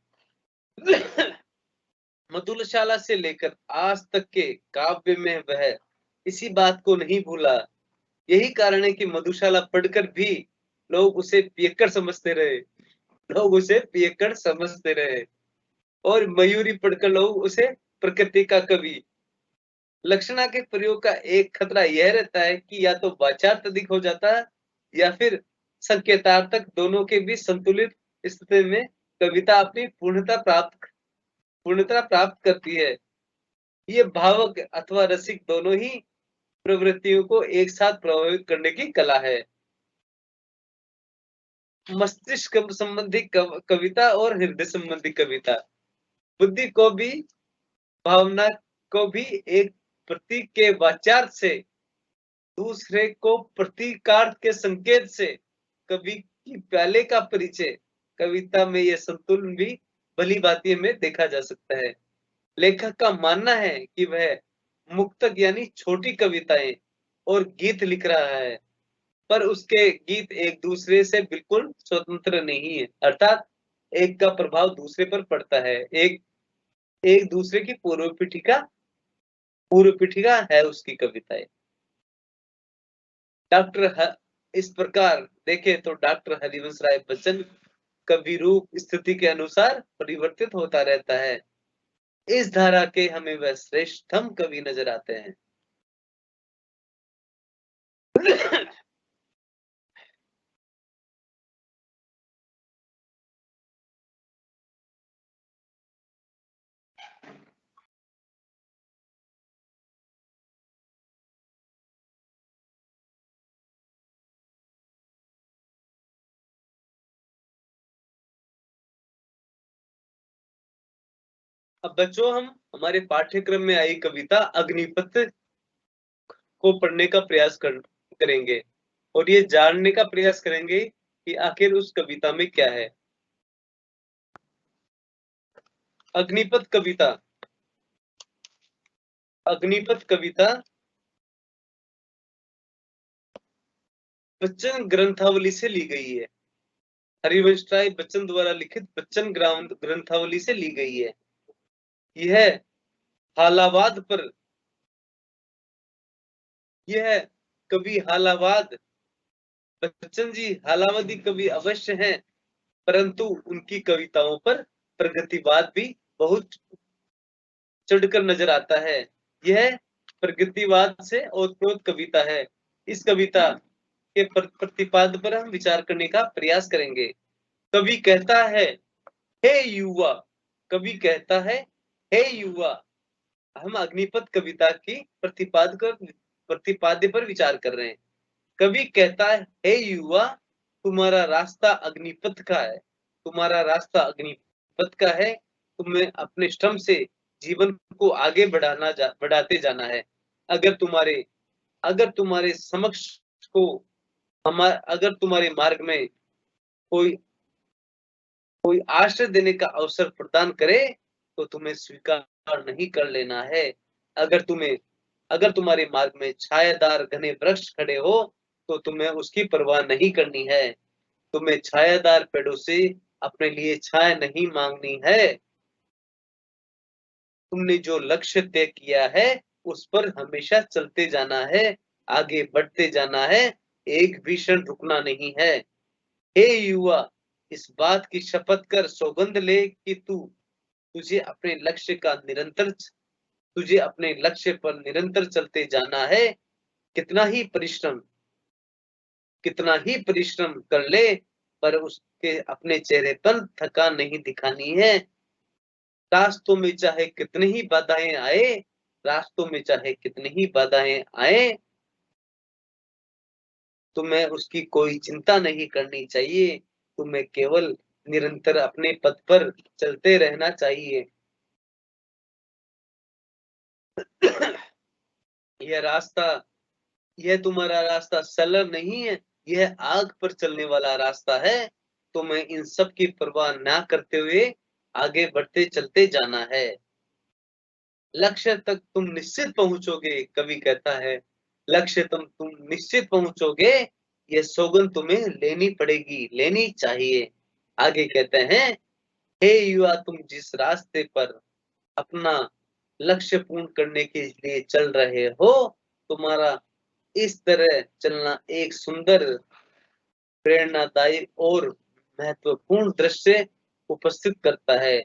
Speaker 2: मधुशाला से लेकर आज तक के काव्य में वह इसी बात को नहीं भूला। यही कारण है कि मधुशाला पढ़कर भी लोग उसे पियक्कड़ समझते रहे और मयूरी पढ़कर लोग उसे प्रकृति का कवि। लक्षणा के प्रयोग का एक खतरा यह रहता है कि या तो वाचार्थ अधिक हो जाता है या फिर संकेतार्थक, दोनों के बीच संतुलित स्थिति में कविता अपनी पूर्णता प्राप्त करती है। ये भावक अथवा रसिक दोनों ही प्रवृत्तियों को एक साथ प्रभावित करने की कला है। मस्तिष्क संबंधी कविता और हृदय संबंधी कविता। बुद्धि को भी, भावना को भी एक प्रतीक के वाचार्थ से, दूसरे को प्रतीकार्थ के संकेत से कवि की प्याले का परिचय, कविता में यह संतुलन भी भली भांति में देखा जा सकता है। लेखक का मानना है कि वह मुक्तक यानी छोटी कविताएं और गीत लिख रहा है, पर उसके गीत एक दूसरे से बिल्कुल स्वतंत्र नहीं है, अर्थात एक का प्रभाव दूसरे पर पड़ता है। एक दूसरे की पूर्व पीठिका है उसकी कविताएं। इस प्रकार देखे तो डॉक्टर हरिवंश राय बच्चन कवि रूप स्थिति के अनुसार परिवर्तित होता रहता है। इस धारा के हमें वह श्रेष्ठतम कवि नजर आते हैं। अब बच्चों, हम हमारे पाठ्यक्रम में आई कविता अग्निपथ को पढ़ने का प्रयास करेंगे और ये जानने का प्रयास करेंगे कि आखिर उस कविता में क्या है। अग्निपथ कविता बच्चन ग्रंथावली से ली गई है। हरिवंश राय बच्चन द्वारा लिखित बच्चन ग्रंथावली से ली गई है। यह हालावाद पर यह कवि हालावाद बच्चन जी हालावादी कवि अवश्य हैं, परंतु उनकी कविताओं पर प्रगतिवाद भी बहुत चढ़कर नजर आता है। यह प्रगतिवाद से ओतप्रोत कविता है। इस कविता के प्रतिपाद पर हम विचार करने का प्रयास करेंगे। कवि कहता है, हे युवा, हम अग्निपथ कविता की प्रतिपाद्य पर विचार कर रहे हैं। कवि कहता है, हे युवा, तुम्हारा रास्ता अग्निपथ का है। तुम्हें अपने श्रम से जीवन को आगे बढ़ाते जाना है। अगर तुम्हारे समक्ष को अगर तुम्हारे मार्ग में कोई आश्रय देने का अवसर प्रदान करे तो तुम्हें स्वीकार नहीं कर लेना है। अगर तुम्हारे मार्ग में छायादार घने वृक्ष खड़े हो तो तुम्हें उसकी परवाह नहीं करनी है। तुम्हें छायादार पेड़ों से अपने लिए छाया नहीं मांगनी है। तुमने जो लक्ष्य तय किया है उस पर हमेशा चलते जाना है, आगे बढ़ते जाना है, एक भी क्षण रुकना नहीं है। हे युवा, इस बात की शपथ कर सौगंध ले कि तुझे अपने लक्ष्य पर निरंतर चलते जाना है। कितना ही परिश्रम कर ले, पर उसके अपने चेहरे पर थकान नहीं दिखानी है। रास्तों में चाहे कितनी ही बाधाएं आए, रास्तों में चाहे कितनी ही बाधाएं आए, तुम्हें उसकी कोई चिंता नहीं करनी चाहिए। तुम्हें केवल निरंतर अपने पथ पर चलते रहना चाहिए। यह तुम्हारा रास्ता सरल नहीं है, यह आग पर चलने वाला रास्ता है। तुम्हें इन सब की परवाह ना करते हुए आगे बढ़ते चलते जाना है। लक्ष्य तक तुम निश्चित पहुंचोगे, कवि कहता है। लक्ष्य तुम निश्चित पहुंचोगे, यह सौगंध तुम्हें लेनी पड़ेगी, लेनी चाहिए। आगे कहते हैं, हे युवा, तुम जिस रास्ते पर अपना लक्ष्य पूर्ण करने के लिए चल रहे हो, तुम्हारा इस तरह चलना एक सुंदर, प्रेरणादायी और महत्वपूर्ण दृश्य उपस्थित करता है।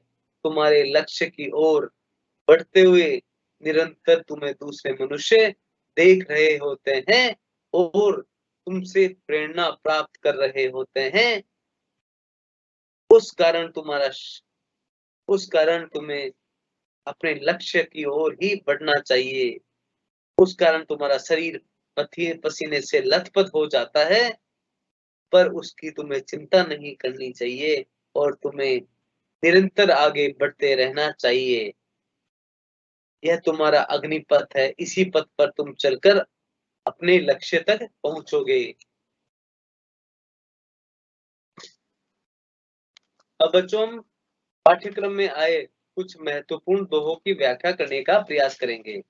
Speaker 2: तुम्हारे लक्ष्य की ओर बढ़ते हुए निरंतर तुम्हें दूसरे मनुष्य देख रहे होते हैं और तुमसे प्रेरणा प्राप्त कर रहे होते हैं। उस कारण तुम्हें अपने लक्ष्य की ओर ही बढ़ना चाहिए। उस कारण तुम्हारा शरीर पसीने से लथपथ हो जाता है, पर उसकी तुम्हें चिंता नहीं करनी चाहिए और तुम्हें निरंतर आगे बढ़ते रहना चाहिए। यह तुम्हारा अग्निपथ है, इसी पथ पर तुम चलकर अपने लक्ष्य तक पहुंचोगे। अब बच्चों, हम पाठ्यक्रम में आए कुछ महत्वपूर्ण दोहों की व्याख्या करने का प्रयास करेंगे।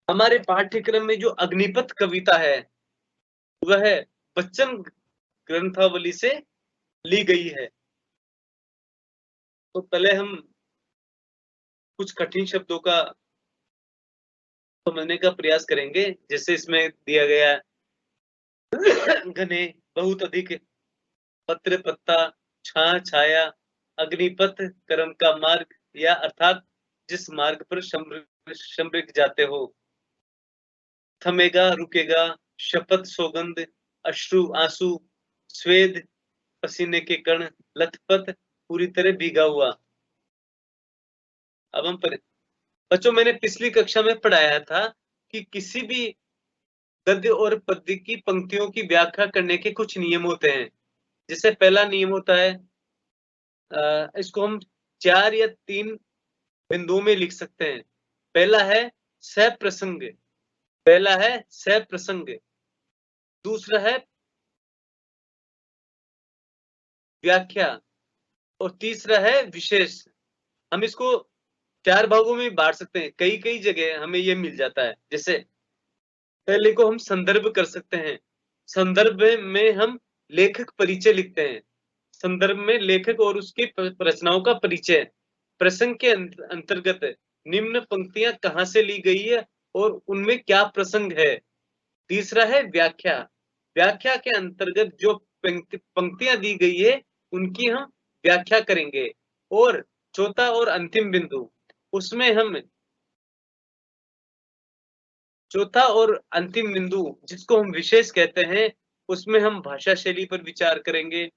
Speaker 2: हमारे पाठ्यक्रम में जो अग्निपथ कविता है वह बच्चन ग्रंथावली से ली गई है। तो पहले हम कुछ कठिन शब्दों का समझने का प्रयास करेंगे। जैसे इसमें दिया गया है घने, बहुत अधिक, पत्र पत्ता, छाया, अग्निपथ, कर्म का मार्ग, या अर्थात जिस मार्ग पर समृद्ध जाते हो। थमेगा, रुकेगा, शपथ, सौगंध, अश्रु, आंसू, स्वेद, पसीने के कण, लथपथ, पूरी तरह भीगा हुआ। अब बच्चों, मैंने पिछली कक्षा में पढ़ाया था कि किसी भी गद्य और पद्य की पंक्तियों की व्याख्या करने के कुछ नियम होते हैं। जैसे पहला नियम होता है, इसको हम 4 या 3 बिंदुओं में लिख सकते हैं। पहला है सप्रसंग, दूसरा है व्याख्या, और तीसरा है विशेष। हम इसको 4 भागों में बांट सकते हैं। कई कई जगह हमें ये मिल जाता है। जैसे पहले को हम संदर्भ कर सकते हैं। संदर्भ में हम लेखक परिचय लिखते हैं। संदर्भ में लेखक और उसकी रचनाओं का परिचय। प्रसंग के अंतर्गत निम्न पंक्तियां कहाँ से ली गई है और उनमें क्या प्रसंग है। तीसरा है व्याख्या। व्याख्या के अंतर्गत जो पंक्तियां दी गई है उनकी हम व्याख्या करेंगे। और चौथा और अंतिम बिंदु, उसमें हम चौथा और अंतिम बिंदु जिसको हम विशेष कहते हैं, उसमें हम भाषा शैली पर विचार करेंगे।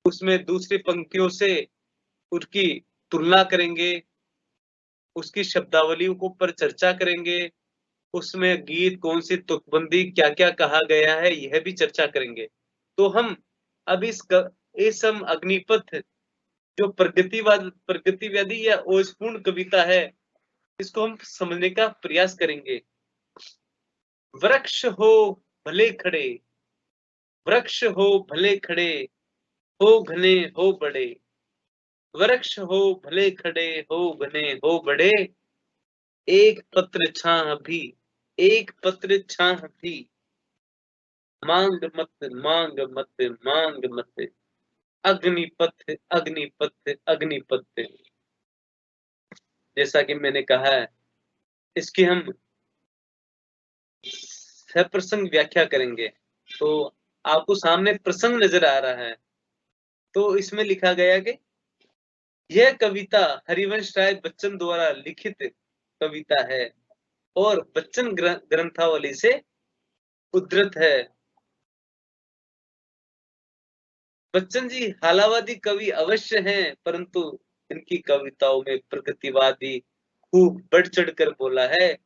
Speaker 2: उसमें दूसरी पंक्तियों से उसकी तुलना करेंगे, उसकी शब्दावलियों को पर चर्चा करेंगे, उसमें गीत कौन सी तुकबंदी क्या क्या कहा गया है यह भी चर्चा करेंगे। तो हम अब इस हम अग्निपथ जो प्रगतिवादी या ओजपूर्ण कविता है, इसको हम समझने का प्रयास करेंगे। वृक्ष हो भले खड़े, वृक्ष हो भले खड़े, हो घने हो बड़े, वृक्ष हो भले खड़े, हो घने हो बड़े, एक पत्र छां भी एक पत्र छाह थी, मांग मत मांग मत मांग मत, अग्निपथ अग्निपथ अग्निपथ। जैसा कि मैंने कहा है, इसकी हम सप्रसंग व्याख्या करेंगे। तो आपको सामने प्रसंग नजर आ रहा है, तो इसमें लिखा गया कि यह कविता हरिवंश राय बच्चन द्वारा लिखित कविता है और बच्चन ग्रंथावली से उद्धृत है। बच्चन जी हालावादी कवि अवश्य हैं, परंतु इनकी कविताओं में प्रगतिवादी खूब बढ़ चढ़कर बोला है।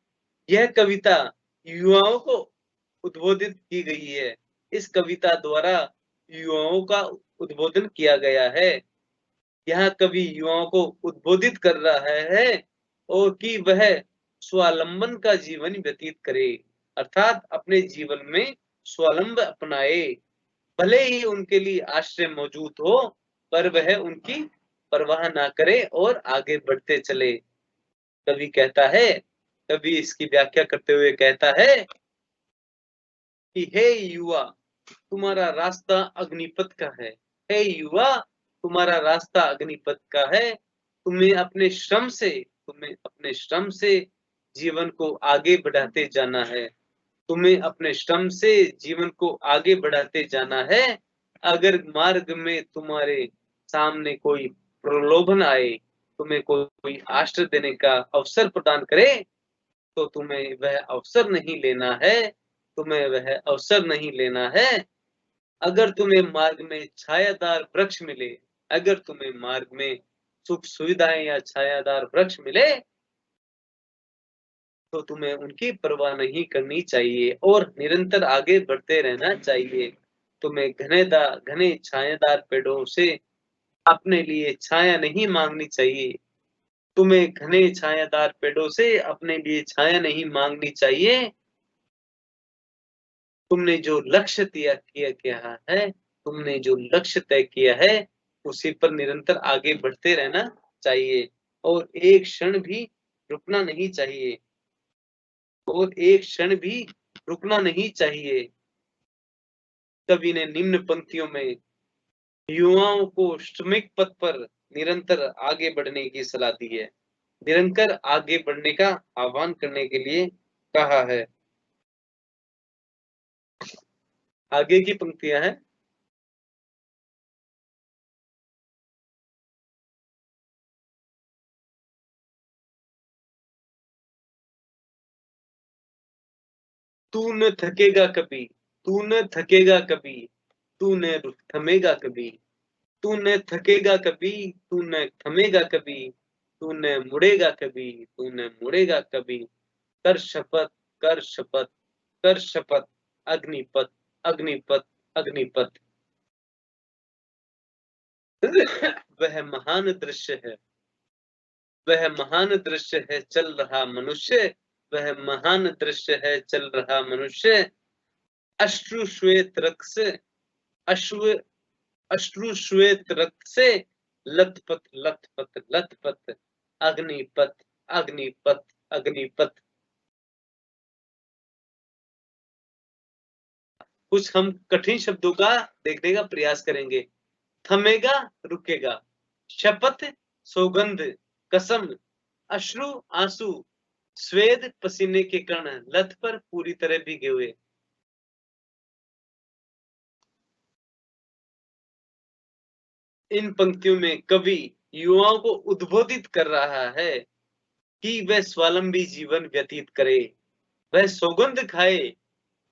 Speaker 2: यह कविता युवाओं को उद्बोधित की गई है। इस कविता द्वारा युवाओं का उद्बोधन किया गया है। यहाँ कवि युवाओं को उद्बोधित कर रहा है और कि वह स्वावलंबन का जीवन व्यतीत करे, अर्थात अपने जीवन में स्वावलंब अपनाए। भले ही उनके लिए आश्रय मौजूद हो, पर वह उनकी परवाह ना करे और आगे बढ़ते चले। कवि कहता है, कवि इसकी व्याख्या करते हुए कहता है कि हे युवा, तुम्हारा रास्ता अग्निपथ का है। हे युवा, तुम्हारा रास्ता अग्निपथ का है। तुम्हें अपने श्रम से जीवन को आगे बढ़ाते जाना है। तुम्हें अपने श्रम से जीवन को आगे बढ़ाते जाना है। अगर मार्ग में तुम्हारे सामने कोई प्रलोभन आए, तुम्हें कोई आश्रय देने का अवसर प्रदान करे, तो तुम्हें वह अवसर नहीं लेना है। तुम्हें वह अवसर नहीं लेना है। अगर तुम्हें मार्ग में छायादार वृक्ष मिले, अगर तुम्हें मार्ग में सुख सुविधाएं या छायादार वृक्ष मिले, तो तुम्हें उनकी परवाह नहीं करनी चाहिए और निरंतर आगे बढ़ते रहना चाहिए। तुम्हें घने छायादार पेड़ों से अपने लिए छाया नहीं मांगनी चाहिए। तुम्हें घने छायादार पेड़ों से अपने लिए छाया नहीं मांगनी चाहिए। तुमने जो लक्ष्य तुमने जो लक्ष्य तय किया है, उसी पर निरंतर आगे बढ़ते रहना चाहिए और एक क्षण भी रुकना नहीं चाहिए। और एक क्षण भी रुकना नहीं चाहिए। कवि ने निम्न पंक्तियों में युवाओं को श्रमिक पथ पर निरंतर आगे बढ़ने की सलाह दी है, निरंतर आगे बढ़ने का आह्वान करने के लिए कहा है। आगे की पंक्तियां हैं, तू न थकेगा कभी, तू न थकेगा कभी, तू न थमेगा कभी, तू न थकेगा कभी, तू न थमेगा कभी, तू न मुड़ेगा कभी, तू न मुड़ेगा कभी। कर शपथ, कर शपथ, कर शपथ, अग्निपथ अग्निपथ अग्निपथ। वह महान दृश्य है, वह महान दृश्य है चल रहा मनुष्य, वह महान दृश्य है चल रहा मनुष्य। अश्रु श्वेत रक्त से अश्व अश्रु श्वेत रक्त से लथपथ लथपथ लथपथ, अग्निपथ अग्निपथ अग्निपथ। कुछ हम कठिन शब्दों का देखने का प्रयास करेंगे। थमेगा, रुकेगा। शपथ, सौगंध, कसम। अश्रु, आंसू। स्वेद, पसीने के कण लथ पर पूरी तरह भीगे हुए। इन पंक्तियों में कवि युवाओं को उद्बोधित कर रहा है कि वह स्वावलंबी जीवन व्यतीत करे, वह सौगंध खाए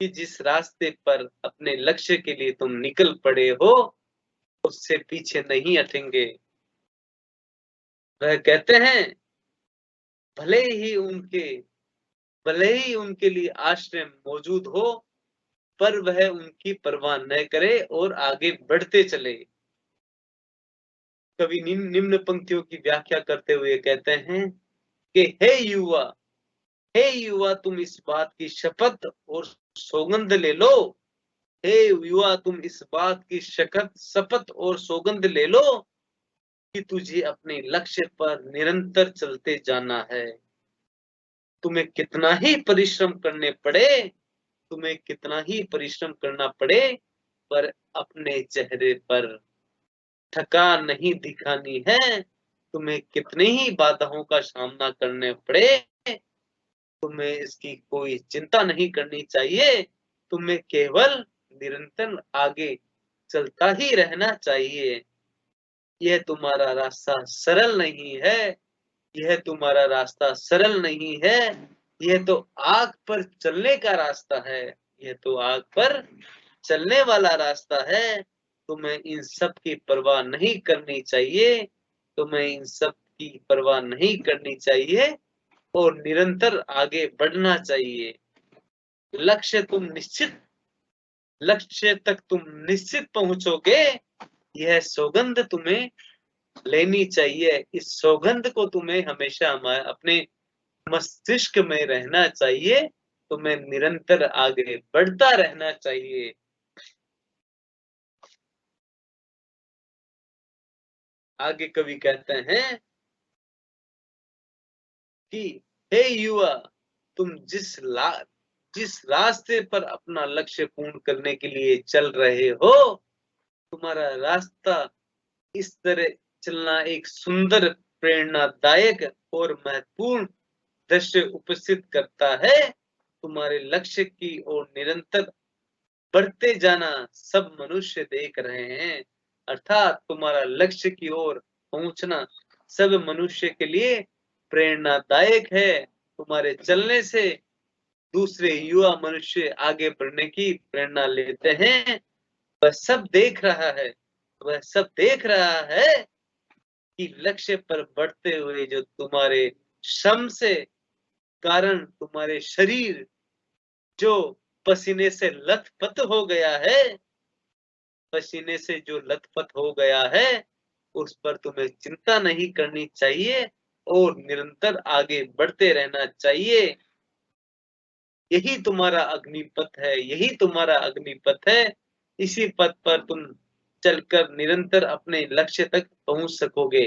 Speaker 2: कि जिस रास्ते पर अपने लक्ष्य के लिए तुम निकल पड़े हो, उससे पीछे नहीं हटेंगे। वह कहते हैं, भले ही उनके भले ही उनके लिए आश्रय मौजूद हो, पर वह उनकी परवाह न करे और आगे बढ़ते चले। कवि निम्न पंक्तियों की व्याख्या करते हुए कहते हैं कि हे युवा तुम इस बात की शपथ और सौगंध ले लो। हे युवा तुम इस बात की शपथ और सौगंध ले लो कि तुझे अपने लक्ष्य पर निरंतर चलते जाना है। तुम्हें कितना ही परिश्रम करने पड़े, तुम्हें कितना ही परिश्रम करना पड़े, पर अपने चेहरे पर थकान नहीं दिखानी है। तुम्हें कितनी ही बाधाओं का सामना करने पड़े, तुम्हें इसकी कोई चिंता नहीं करनी चाहिए। तुम्हें केवल निरंतर आगे चलता ही रहना चाहिए। यह तुम्हारा रास्ता सरल नहीं है, यह तुम्हारा रास्ता सरल नहीं है, यह तो आग पर चलने का रास्ता है, यह तो आग पर चलने वाला रास्ता है। तुम्हें इन सब की परवाह नहीं करनी चाहिए, तुम्हें इन सब की परवाह नहीं करनी चाहिए और निरंतर आगे बढ़ना चाहिए। लक्ष्य तक तुम निश्चित पहुंचोगे, यह सौगंध तुम्हें लेनी चाहिए। इस सौगंध को तुम्हें हमेशा अपने मस्तिष्क में रहना चाहिए। तुम्हें निरंतर आगे बढ़ता रहना चाहिए। आगे कवि कहते हैं कि हे युवा, तुम जिस रास्ते पर अपना लक्ष्य पूर्ण करने के लिए चल रहे हो, तुम्हारा रास्ता इस तरह चलना एक सुंदर, प्रेरणादायक और महत्वपूर्ण दृश्य उपस्थित करता है। तुम्हारे लक्ष्य की ओर निरंतर बढ़ते जाना सब मनुष्य देख रहे हैं, अर्थात तुम्हारा लक्ष्य की ओर पहुंचना सब मनुष्य के लिए प्रेरणादायक है। तुम्हारे चलने से दूसरे युवा मनुष्य आगे बढ़ने की प्रेरणा लेते हैं। वह सब देख रहा है, वह सब देख रहा है कि लक्ष्य पर बढ़ते हुए जो तुम्हारे श्रम से कारण तुम्हारे शरीर जो पसीने से लथपथ हो गया है, पसीने से जो लथपथ हो गया है, उस पर तुम्हें चिंता नहीं करनी चाहिए और निरंतर आगे बढ़ते रहना चाहिए। यही तुम्हारा अग्निपथ है, यही तुम्हारा अग्निपथ है। इसी पथ पर तुम चलकर निरंतर अपने लक्ष्य तक पहुंच सकोगे।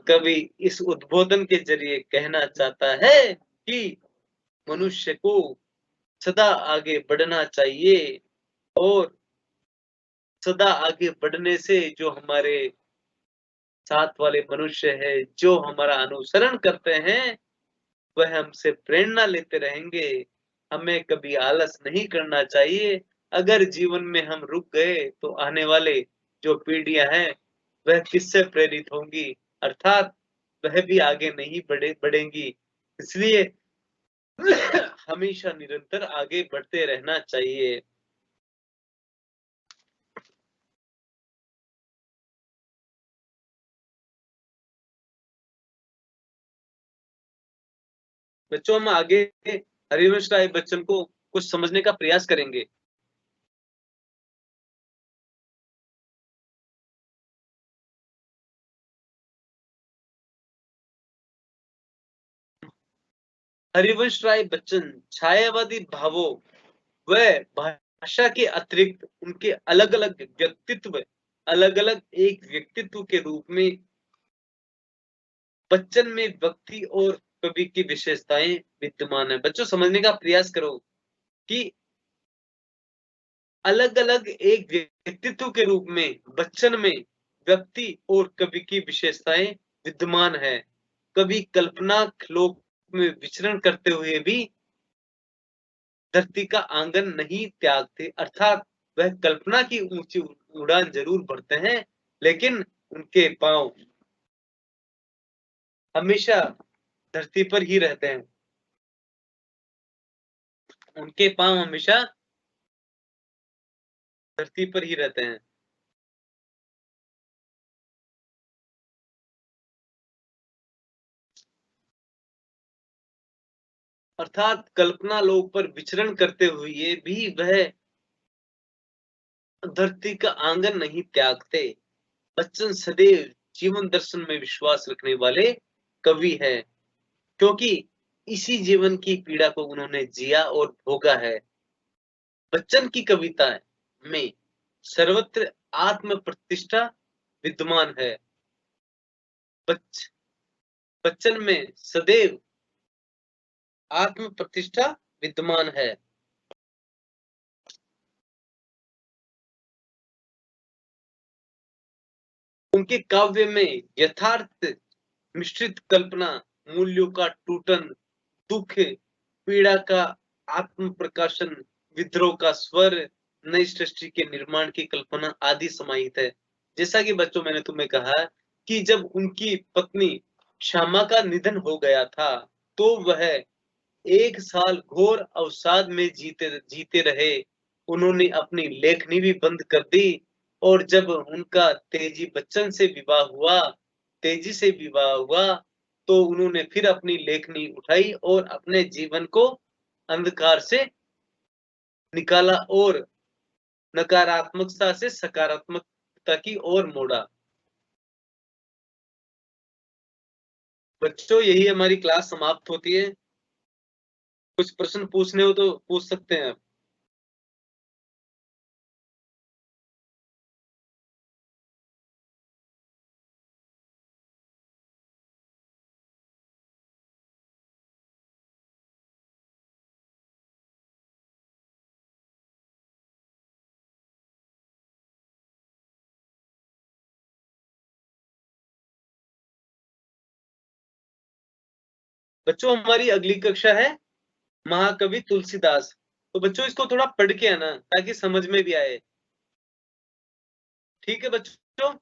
Speaker 2: कवि इस उद्बोधन के जरिए कहना चाहता है कि मनुष्य को सदा आगे बढ़ना चाहिए और सदा आगे बढ़ने से जो हमारे साथ वाले मनुष्य है, जो हमारा अनुसरण करते हैं, वह हमसे प्रेरणा लेते रहेंगे। हमें कभी आलस नहीं करना चाहिए। अगर जीवन में हम रुक गए तो आने वाले जो पीढ़ियां हैं, वह किससे प्रेरित होंगी, अर्थात वह भी आगे नहीं बढ़ेंगी। इसलिए हमेशा निरंतर आगे बढ़ते रहना चाहिए। बच्चों, हम आगे हरिवंश राय बच्चन को कुछ समझने का प्रयास करेंगे। हरिवंश राय बच्चन छायावादी भावों व भाषा के अतिरिक्त उनके अलग अलग व्यक्तित्व, अलग अलग एक व्यक्तित्व के रूप में बच्चन में व्यक्ति और कवि की विशेषताएं विद्यमान है। बच्चों, समझने का प्रयास करो कि अलग अलग एक व्यक्तित्व के रूप में बच्चन में व्यक्ति और कवि की विशेषताएं विद्यमान है। कवि कल्पना लोक में विचरण करते हुए भी धरती का आंगन नहीं त्यागते, अर्थात वह कल्पना की ऊंची उड़ान जरूर भरते हैं, लेकिन उनके पांव हमेशा धरती पर ही रहते हैं। उनके पांव हमेशा धरती पर ही रहते हैं। अर्थात कल्पना लोक पर विचरण करते हुए भी वह धरती का आंगन नहीं त्यागते। बच्चन सदैव जीवन दर्शन में विश्वास रखने वाले कवि है, क्योंकि इसी जीवन की पीड़ा को उन्होंने जिया और भोगा है। बच्चन की कविता में सर्वत्र आत्म प्रतिष्ठा विद्यमान है। बच्चन में सदैव आत्म प्रतिष्ठा विद्यमान है। उनके काव्य में यथार्थ मिश्रित कल्पना, मूल्यों का टूटन, दुख, पीड़ा का आत्म प्रकाशन, विद्रोह का स्वर, नई सृष्टि के निर्माण की कल्पना आदि समाहित है। जैसा कि बच्चों मैंने तुम्हें कहा कि जब उनकी पत्नी श्यामा का निधन हो गया था, तो वह 1 साल घोर अवसाद में जीते रहे। उन्होंने अपनी लेखनी भी बंद कर दी और जब उनका तेजी से विवाह हुआ, तो उन्होंने फिर अपनी लेखनी उठाई और अपने जीवन को अंधकार से निकाला और नकारात्मकता से सकारात्मकता की ओर मोड़ा। बच्चों, यही हमारी क्लास समाप्त होती है। कुछ प्रश्न पूछने हो तो पूछ सकते हैं आप। बच्चों, हमारी अगली कक्षा है महाकवि तुलसीदास। तो बच्चों, इसको थोड़ा पढ़ के आना ताकि समझ में भी आए। ठीक है बच्चों।